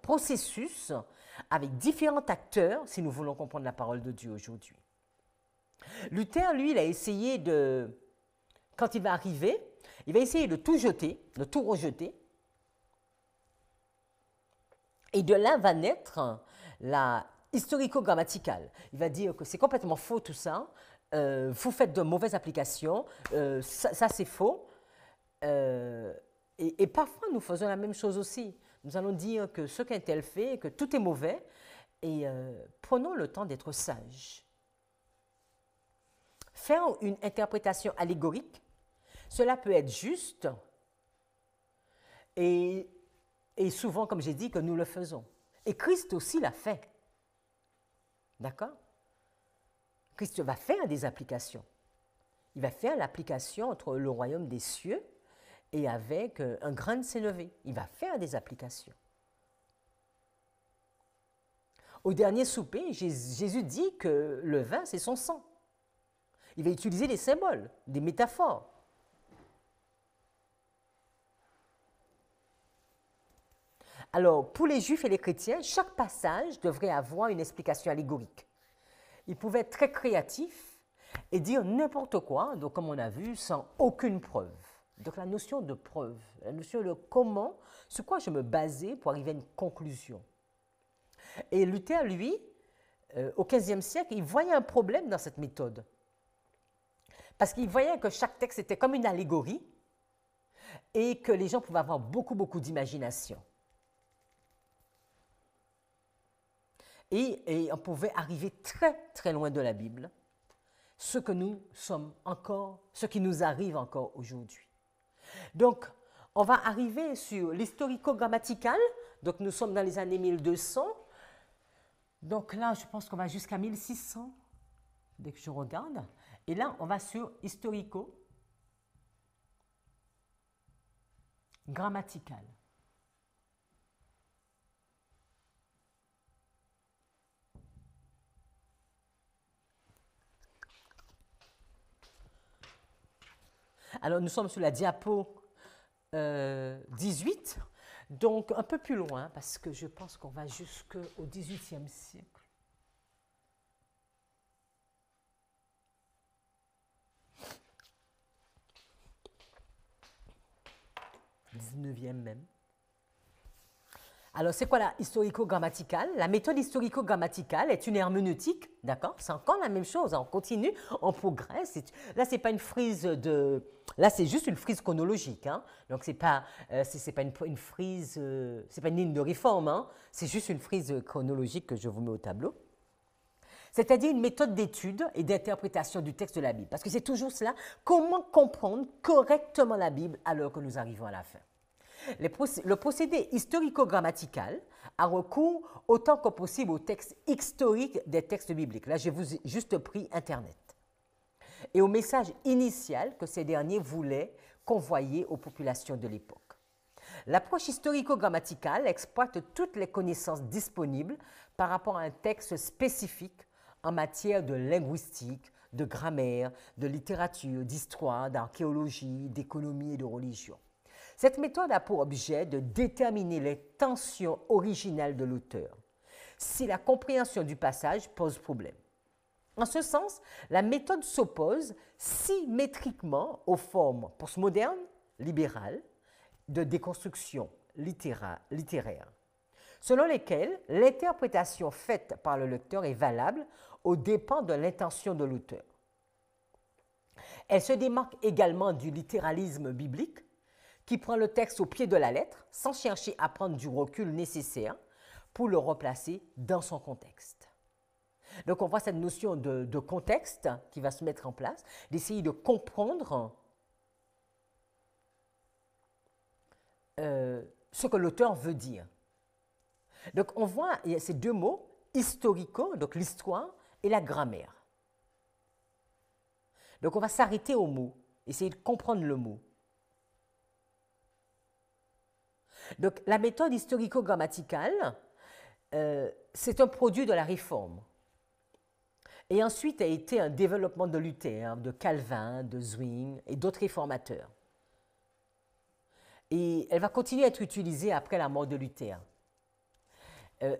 processus avec différents acteurs si nous voulons comprendre la parole de Dieu aujourd'hui. Luther, lui, il a essayé de, quand il va arriver, il va essayer de tout jeter, de tout rejeter. Et de là va naître la historico-grammaticale. Il va dire que c'est complètement faux tout ça, vous faites de mauvaises applications, ça c'est faux. Et parfois nous faisons la même chose aussi. Nous allons dire que ce qu'un tel fait, que tout est mauvais, et prenons le temps d'être sages. Faire une interprétation allégorique, cela peut être juste, et souvent, comme j'ai dit, que nous le faisons. Et Christ aussi l'a fait. D'accord? Christ va faire des applications. Il va faire l'application entre le royaume des cieux et avec un grain de sénévé. Il va faire des applications. Au dernier souper, Jésus dit que le vin, c'est son sang. Il va utiliser des symboles, des métaphores. Alors, pour les Juifs et les chrétiens, chaque passage devrait avoir une explication allégorique. Ils pouvaient être très créatifs et dire n'importe quoi, donc comme on a vu, sans aucune preuve. Donc la notion de preuve, la notion de comment, sur quoi je me basais pour arriver à une conclusion. Et Luther, lui, au XVe siècle, il voyait un problème dans cette méthode. Parce qu'il voyait que chaque texte était comme une allégorie et que les gens pouvaient avoir beaucoup d'imagination. Et on pouvait arriver très loin de la Bible, ce que nous sommes encore, ce qui nous arrive encore aujourd'hui. Donc, on va arriver sur l'historico-grammatical. Donc, nous sommes dans les années 1200. Donc là, je pense qu'on va jusqu'à 1600, dès que je regarde. Et là, on va sur historico-grammatical. Alors, nous sommes sur la diapo 18, donc un peu plus loin, parce que je pense qu'on va jusqu'au XVIIIe siècle. 19e même. Alors, c'est quoi la historico-grammaticale? La méthode historico-grammaticale est une herméneutique, d'accord? C'est encore la même chose, on continue, on progresse. Là, c'est pas une frise de... Là, c'est juste une frise chronologique, hein? Donc, c'est pas une frise... c'est pas une ligne de réforme, hein? C'est juste une frise chronologique que je vous mets au tableau. C'est-à-dire une méthode d'étude et d'interprétation du texte de la Bible. Parce que c'est toujours cela, comment comprendre correctement la Bible alors que nous arrivons à la fin. Le procédé historico-grammatical a recours autant que possible au texte historique des textes bibliques. Là, je vous ai juste pris Internet. Et au message initial que ces derniers voulaient convoyer aux populations de l'époque. L'approche historico-grammaticale exploite toutes les connaissances disponibles par rapport à un texte spécifique en matière de linguistique, de grammaire, de littérature, d'histoire, d'archéologie, d'économie et de religion. Cette méthode a pour objet de déterminer les tensions originales de l'auteur, si la compréhension du passage pose problème. En ce sens, la méthode s'oppose symétriquement aux formes postmodernes, libérales, de déconstruction littéraire, selon lesquelles l'interprétation faite par le lecteur est valable aux dépens de l'intention de l'auteur. Elle se démarque également du littéralisme biblique, qui prend le texte au pied de la lettre sans chercher à prendre du recul nécessaire pour le replacer dans son contexte. Donc on voit cette notion de contexte qui va se mettre en place, d'essayer de comprendre ce que l'auteur veut dire. Donc on voit il y a ces deux mots, historico, donc l'histoire, et la grammaire. Donc on va s'arrêter au mot, essayer de comprendre le mot. Donc, la méthode historico-grammaticale, c'est un produit de la Réforme. Et ensuite a été un développement de Luther, de Calvin, de Zwingli et d'autres réformateurs. Et elle va continuer à être utilisée après la mort de Luther.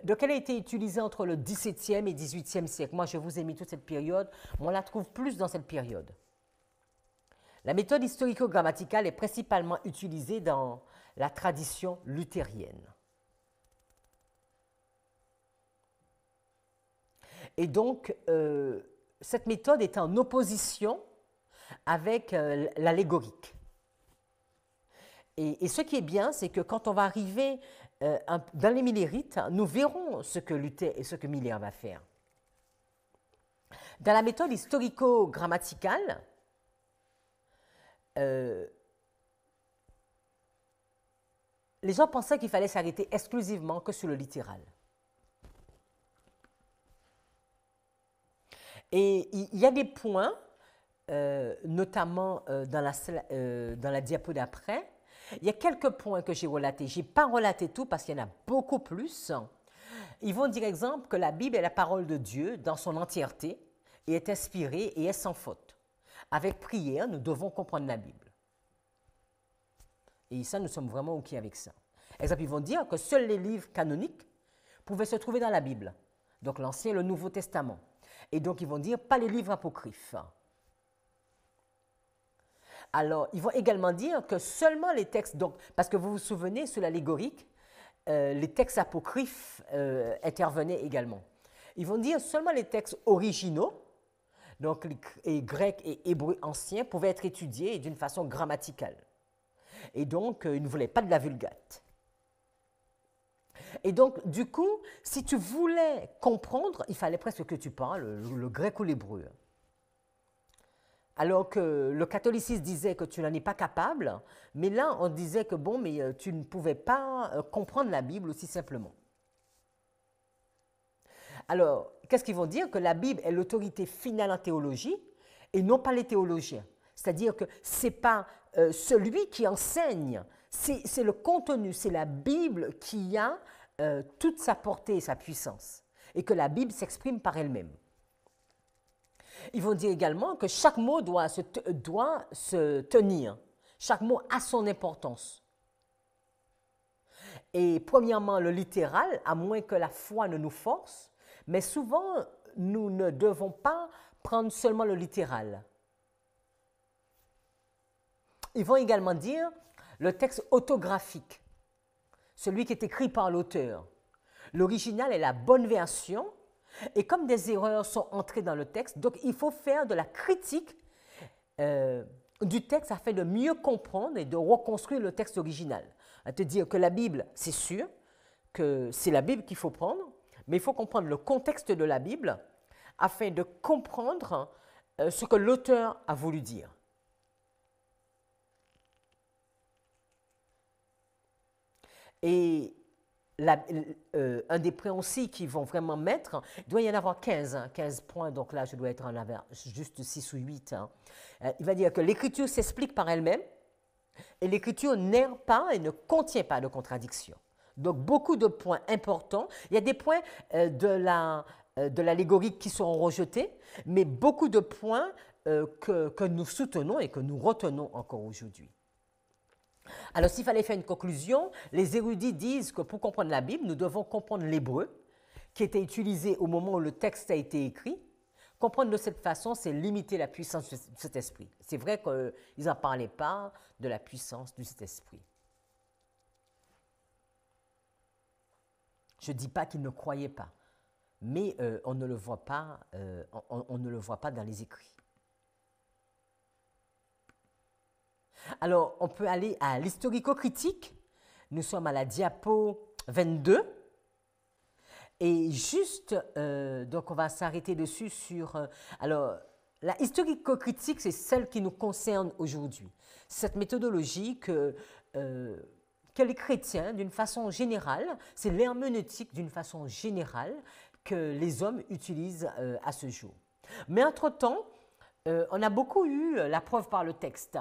Donc, elle a été utilisée entre le XVIIe et XVIIIe siècle. Moi, je vous ai mis toute cette période, mais on la trouve plus dans cette période. La méthode historico-grammaticale est principalement utilisée dans la tradition luthérienne. Et donc, cette méthode est en opposition avec l'allégorique. Et ce qui est bien, c'est que quand on va arriver dans les Millérites, nous verrons ce que Luther et ce que Miller va faire. Dans la méthode historico-grammaticale, les gens pensaient qu'il fallait s'arrêter exclusivement que sur le littéral. Et il y a des points, notamment dans la diapo d'après, il y a quelques points que j'ai relatés. Je n'ai pas relaté tout parce qu'il y en a beaucoup plus. Ils vont dire, exemple, que la Bible est la parole de Dieu dans son entièreté et est inspirée et est sans faute. Avec prière, nous devons comprendre la Bible. Et ça, nous sommes vraiment OK avec ça. Exemple, ils vont dire que seuls les livres canoniques pouvaient se trouver dans la Bible. Donc l'Ancien et le Nouveau Testament. Et donc, ils vont dire pas les livres apocryphes. Alors, ils vont également dire que seulement les textes, donc, parce que vous vous souvenez, sous l'allégorique, les textes apocryphes intervenaient également. Ils vont dire seulement les textes originaux, donc les grecs et hébreux anciens, pouvaient être étudiés d'une façon grammaticale. Et donc, ils ne voulaient pas de la vulgate. Et donc, du coup, si tu voulais comprendre, il fallait presque que tu parles le grec ou l'hébreu. Alors que le catholicisme disait que tu n'en es pas capable, mais là, on disait que bon, mais tu ne pouvais pas comprendre la Bible aussi simplement. Alors, qu'est-ce qu'ils vont dire? Que la Bible est l'autorité finale en théologie et non pas les théologiens. C'est-à-dire que ce n'est pas celui qui enseigne, c'est le contenu, c'est la Bible qui a toute sa portée et sa puissance, et que la Bible s'exprime par elle-même. Ils vont dire également que chaque mot doit se tenir. Chaque mot a son importance. Et premièrement, le littéral, à moins que la foi ne nous force, mais souvent, nous ne devons pas prendre seulement le littéral. Ils vont également dire le texte autographique, celui qui est écrit par l'auteur. L'original est la bonne version, et comme des erreurs sont entrées dans le texte, donc il faut faire de la critique du texte afin de mieux comprendre et de reconstruire le texte original. À te dire que la Bible, c'est sûr que c'est la Bible qu'il faut prendre, mais il faut comprendre le contexte de la Bible afin de comprendre ce que l'auteur a voulu dire. Et un des points aussi qu'ils vont vraiment mettre, il doit y en avoir 15, 15 points, donc là je dois être en avoir juste 6 ou 8. Il va dire que l'écriture s'explique par elle-même et l'écriture n'erre pas et ne contient pas de contradiction. Donc beaucoup de points importants. Il y a des points de l'allégorie qui seront rejetés, mais beaucoup de points que nous soutenons et que nous retenons encore aujourd'hui. Alors, s'il fallait faire une conclusion, les érudits disent que pour comprendre la Bible, nous devons comprendre l'hébreu, qui était utilisé au moment où le texte a été écrit. Comprendre de cette façon, c'est limiter la puissance de cet esprit. C'est vrai qu'ils n'en parlaient pas de la puissance de cet esprit. Je ne dis pas qu'ils ne croyaient pas, mais on ne le voit pas, on ne le voit pas dans les écrits. Alors, on peut aller à l'historico-critique. Nous sommes à la diapo 22. Et juste, donc on va s'arrêter dessus sur... alors, la historico-critique, c'est celle qui nous concerne aujourd'hui. Cette méthodologie que les chrétiens, d'une façon générale, c'est l'herméneutique d'une façon générale que les hommes utilisent à ce jour. Mais entre-temps, on a beaucoup eu la preuve par le texte.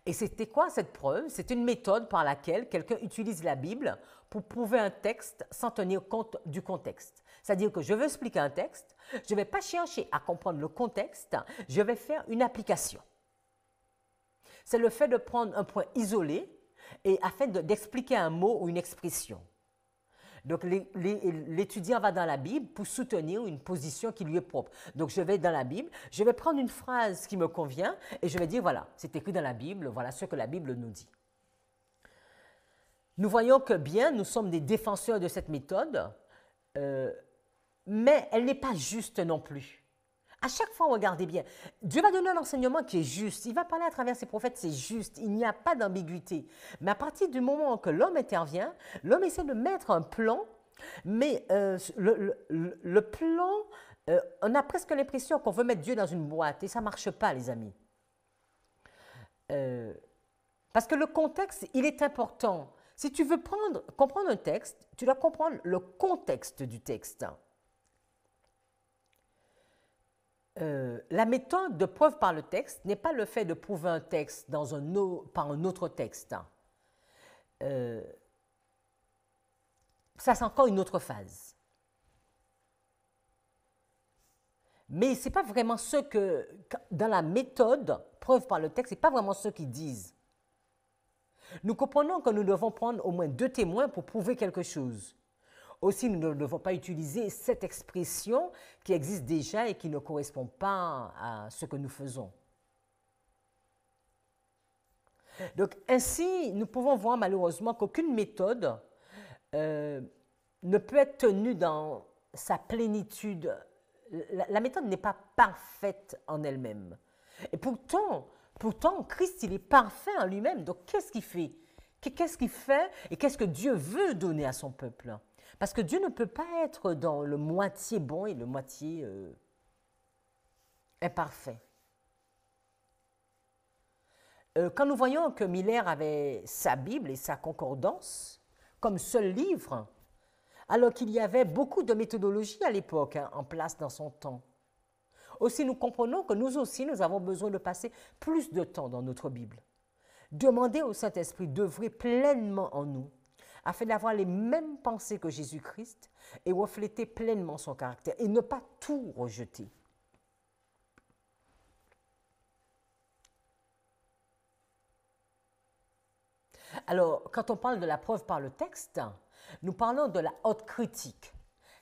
Et c'était quoi cette preuve? C'est une méthode par laquelle quelqu'un utilise la Bible pour prouver un texte sans tenir compte du contexte. C'est-à-dire que je veux expliquer un texte, je ne vais pas chercher à comprendre le contexte, je vais faire une application. C'est le fait de prendre un point isolé et afin d'expliquer un mot ou une expression. Donc, l'étudiant va dans la Bible pour soutenir une position qui lui est propre. Donc, je vais dans la Bible, je vais prendre une phrase qui me convient et je vais dire, voilà, c'est écrit dans la Bible, voilà ce que la Bible nous dit. Nous voyons que bien, nous sommes des défenseurs de cette méthode, mais elle n'est pas juste non plus. À chaque fois, regardez bien, Dieu va donner un enseignement qui est juste. Il va parler à travers ses prophètes, c'est juste. Il n'y a pas d'ambiguïté. Mais à partir du moment que l'homme intervient, l'homme essaie de mettre un plan, mais le plan, on a presque l'impression qu'on veut mettre Dieu dans une boîte et ça ne marche pas, les amis. Parce que le contexte, il est important. Si tu veux comprendre un texte, tu dois comprendre le contexte du texte. La méthode de preuve par le texte n'est pas le fait de prouver un texte par un autre texte. Ça, c'est encore une autre phase. Mais ce n'est pas vraiment ce que, dans la méthode preuve par le texte, ce n'est pas vraiment ce qu'ils disent. Nous comprenons que nous devons prendre au moins 2 témoins pour prouver quelque chose. Aussi, nous ne devons pas utiliser cette expression qui existe déjà et qui ne correspond pas à ce que nous faisons. Donc, ainsi, nous pouvons voir malheureusement qu'aucune méthode ne peut être tenue dans sa plénitude. La méthode n'est pas parfaite en elle-même. Et pourtant, Christ, il est parfait en lui-même. Donc, qu'est-ce qu'il fait? Qu'est-ce qu'il fait et qu'est-ce que Dieu veut donner à son peuple? Parce que Dieu ne peut pas être dans le moitié bon et le moitié imparfait. Quand nous voyons que Miller avait sa Bible et sa concordance comme seul livre, alors qu'il y avait beaucoup de méthodologies à l'époque en place dans son temps. Aussi, nous comprenons que nous aussi, nous avons besoin de passer plus de temps dans notre Bible. Demander au Saint-Esprit d'œuvrer pleinement en nous, afin d'avoir les mêmes pensées que Jésus-Christ et refléter pleinement son caractère et ne pas tout rejeter. Alors, quand on parle de la preuve par le texte, nous parlons de la haute critique,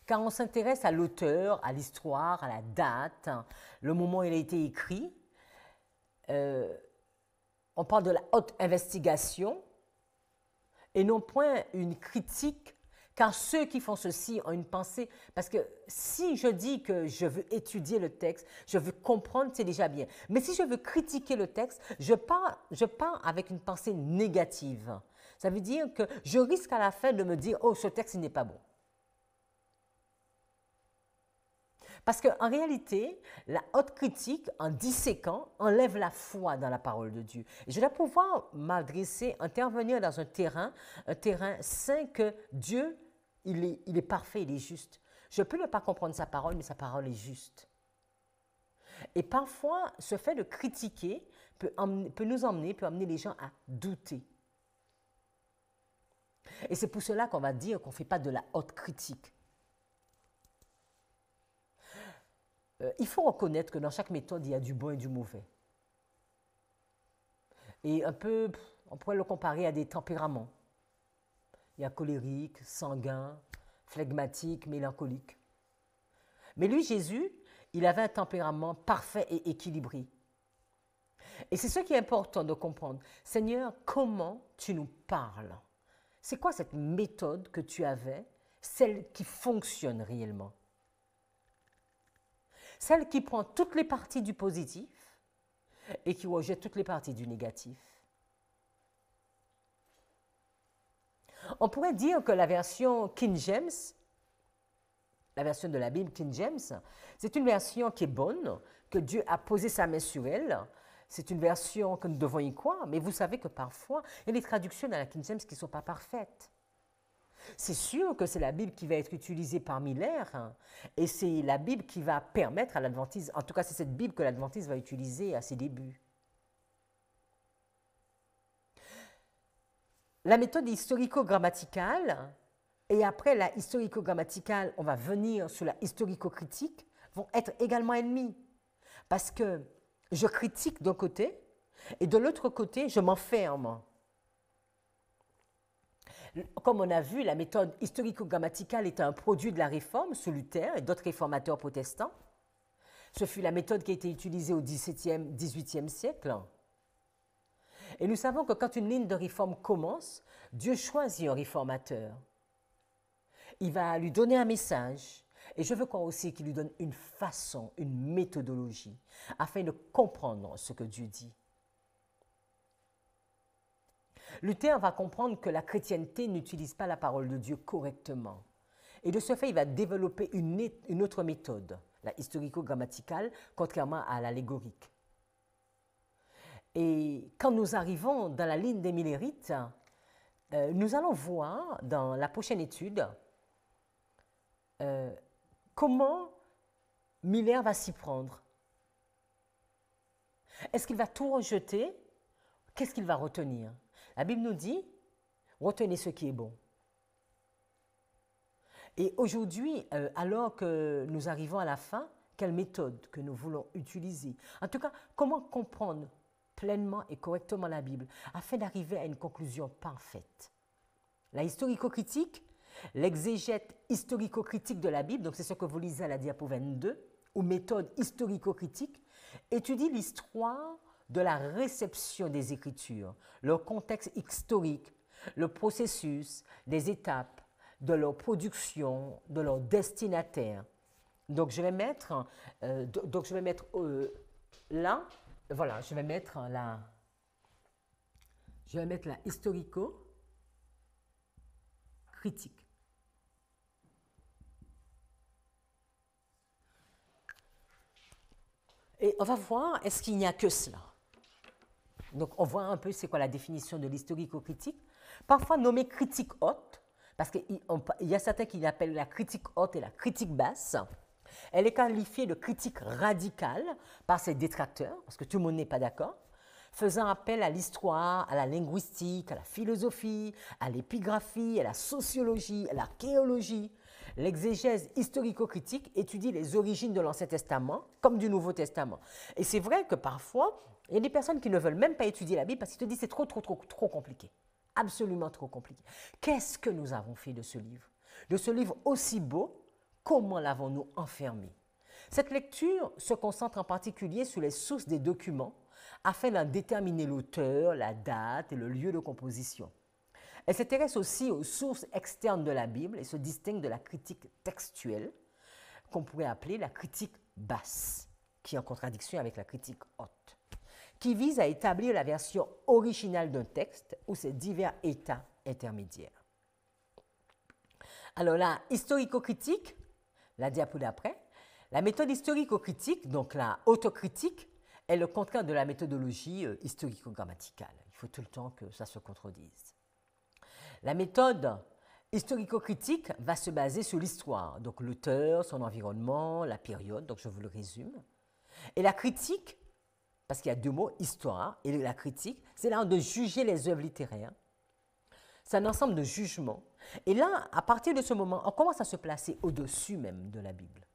car on s'intéresse à l'auteur, à l'histoire, à la date, le moment où il a été écrit. On parle de la haute investigation et non point une critique, car ceux qui font ceci ont une pensée, parce que si je dis que je veux étudier le texte, je veux comprendre, c'est déjà bien. Mais si je veux critiquer le texte, je pars avec une pensée négative. Ça veut dire que je risque à la fin de me dire « Oh, ce texte n'est pas bon ». Parce qu'en réalité, la haute critique, en disséquant, enlève la foi dans la parole de Dieu. Et je dois pouvoir m'adresser, intervenir dans un terrain saint que Dieu, il est parfait, il est juste. Je peux ne pas comprendre sa parole, mais sa parole est juste. Et parfois, ce fait de critiquer peut amener les gens à douter. Et c'est pour cela qu'on va dire qu'on ne fait pas de la haute critique. Il faut reconnaître que dans chaque méthode, il y a du bon et du mauvais. Et un peu, on pourrait le comparer à des tempéraments. Il y a colérique, sanguin, flegmatique, mélancolique. Mais lui, Jésus, il avait un tempérament parfait et équilibré. Et c'est ce qui est important de comprendre. Seigneur, comment tu nous parles? C'est quoi cette méthode que tu avais, celle qui fonctionne réellement? Celle qui prend toutes les parties du positif et qui rejette toutes les parties du négatif. On pourrait dire que la version King James, la version de la Bible King James, c'est une version qui est bonne, que Dieu a posé sa main sur elle. C'est une version que nous devons y croire, mais vous savez que parfois, il y a des traductions dans la King James qui ne sont pas parfaites. C'est sûr que c'est la Bible qui va être utilisée par mille et c'est la Bible qui va permettre à l'Adventiste, en tout cas c'est cette Bible que l'Adventiste va utiliser à ses débuts. La méthode historico-grammaticale et après la historico-grammaticale, on va venir sur la historico-critique, vont être également ennemis. Parce que je critique d'un côté et de l'autre côté, je m'enferme. Comme on a vu, la méthode historico-grammaticale est un produit de la Réforme sous Luther et d'autres réformateurs protestants. Ce fut la méthode qui a été utilisée au XVIIe, XVIIIe siècle. Et nous savons que quand une ligne de réforme commence, Dieu choisit un réformateur. Il va lui donner un message. Et je veux croire aussi qu'il lui donne une façon, une méthodologie, afin de comprendre ce que Dieu dit. Luther va comprendre que la chrétienté n'utilise pas la parole de Dieu correctement. Et de ce fait, il va développer une autre méthode, la historico-grammaticale, contrairement à l'allégorique. Et quand nous arrivons dans la ligne des Millérites, nous allons voir dans la prochaine étude comment Miller va s'y prendre. Est-ce qu'il va tout rejeter? Qu'est-ce qu'il va retenir? La Bible nous dit, retenez ce qui est bon. Et aujourd'hui, alors que nous arrivons à la fin, quelle méthode que nous voulons utiliser? En tout cas, comment comprendre pleinement et correctement la Bible afin d'arriver à une conclusion parfaite? La historico-critique, l'exégète historico-critique de la Bible, donc c'est ce que vous lisez à la diapo 22, ou méthode historico-critique, étudie l'histoire de la réception des Écritures, leur contexte historique, le processus, des étapes, de leur production, de leur destinataire. Donc je vais mettre, là, voilà, je vais mettre la historico-critique. Et on va voir, est-ce qu'il n'y a que cela? Donc, on voit un peu c'est quoi la définition de l'historico-critique. Parfois nommée critique haute, parce qu'il y a certains qui l'appellent la critique haute et la critique basse. Elle est qualifiée de critique radicale par ses détracteurs, parce que tout le monde n'est pas d'accord. faisant appel à l'histoire, à la linguistique, à la philosophie, à l'épigraphie, à la sociologie, à l'archéologie. L'exégèse historico-critique étudie les origines de l'Ancien Testament comme du Nouveau Testament. Et c'est vrai que parfois, il y a des personnes qui ne veulent même pas étudier la Bible parce qu'ils te disent c'est trop compliqué. Absolument trop compliqué. Qu'est-ce que nous avons fait de ce livre? De ce livre aussi beau, comment l'avons-nous enfermé? Cette lecture se concentre en particulier sur les sources des documents afin d'en déterminer l'auteur, la date et le lieu de composition. Elle s'intéresse aussi aux sources externes de la Bible et se distingue de la critique textuelle, qu'on pourrait appeler la critique basse, qui est en contradiction avec la critique haute, qui vise à établir la version originale d'un texte ou ses divers états intermédiaires. Alors la historico-critique, la diapo d'après, la méthode historico-critique, donc la autocritique, est le contraire de la méthodologie historico-grammaticale. Il faut tout le temps que ça se contredise. La méthode historico-critique va se baser sur l'histoire, donc l'auteur, son environnement, la période, donc je vous le résume. Et la critique, parce qu'il y a deux mots, histoire et la critique, c'est l'art de juger les œuvres littéraires. C'est un ensemble de jugements. Et là, à partir de ce moment, on commence à se placer au-dessus même de la Bible.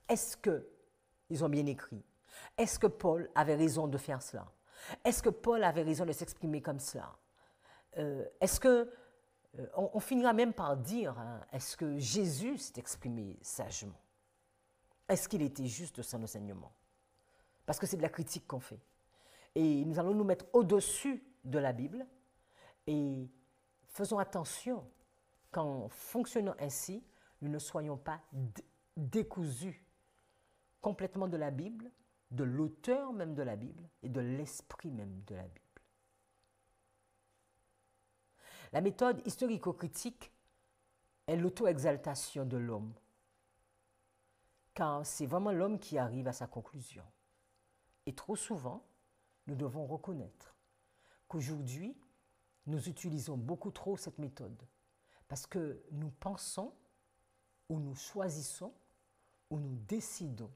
Est-ce qu'ils ont bien écrit? Est-ce que Paul avait raison de faire cela? Est-ce que Paul avait raison de s'exprimer comme cela? Est-ce que, on finira même par dire, hein, est-ce que Jésus s'est exprimé sagement? Est-ce qu'il était juste de son enseignement? Parce que c'est de la critique qu'on fait. Et nous allons nous mettre au-dessus de la Bible et faisons attention qu'en fonctionnant ainsi, nous ne soyons pas décousus complètement de la Bible, de l'auteur même de la Bible et de l'esprit même de la Bible. La méthode historico-critique est l'auto-exaltation de l'homme, car c'est vraiment l'homme qui arrive à sa conclusion. Et trop souvent, nous devons reconnaître qu'aujourd'hui, nous utilisons beaucoup trop cette méthode, parce que nous pensons, ou nous choisissons, ou nous décidons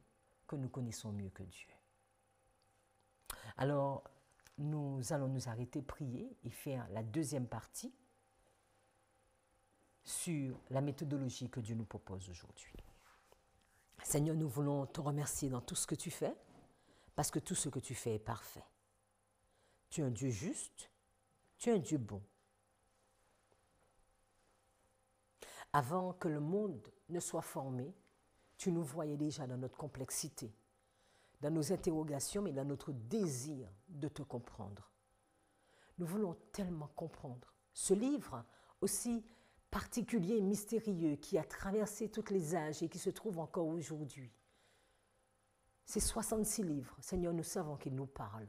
que nous connaissons mieux que Dieu. Alors, nous allons nous arrêter, prier et faire la deuxième partie sur la méthodologie que Dieu nous propose aujourd'hui. Seigneur, nous voulons te remercier dans tout ce que tu fais, parce que tout ce que tu fais est parfait. Tu es un Dieu juste, tu es un Dieu bon. Avant que le monde ne soit formé, tu nous voyais déjà dans notre complexité, dans nos interrogations, mais dans notre désir de te comprendre. Nous voulons tellement comprendre ce livre aussi particulier et mystérieux qui a traversé tous les âges et qui se trouve encore aujourd'hui. Ces 66 livres, Seigneur, nous savons qu'ils nous parlent,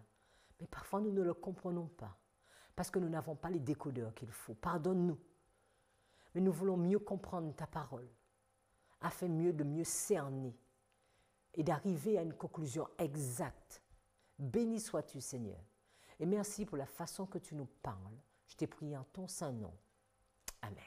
mais parfois nous ne le comprenons pas parce que nous n'avons pas les décodeurs qu'il faut. Pardonne-nous. Mais nous voulons mieux comprendre ta parole afin de mieux cerner et d'arriver à une conclusion exacte. Béni sois-tu, Seigneur. Et merci pour la façon que tu nous parles. Je t'ai prié en ton saint nom. Amen.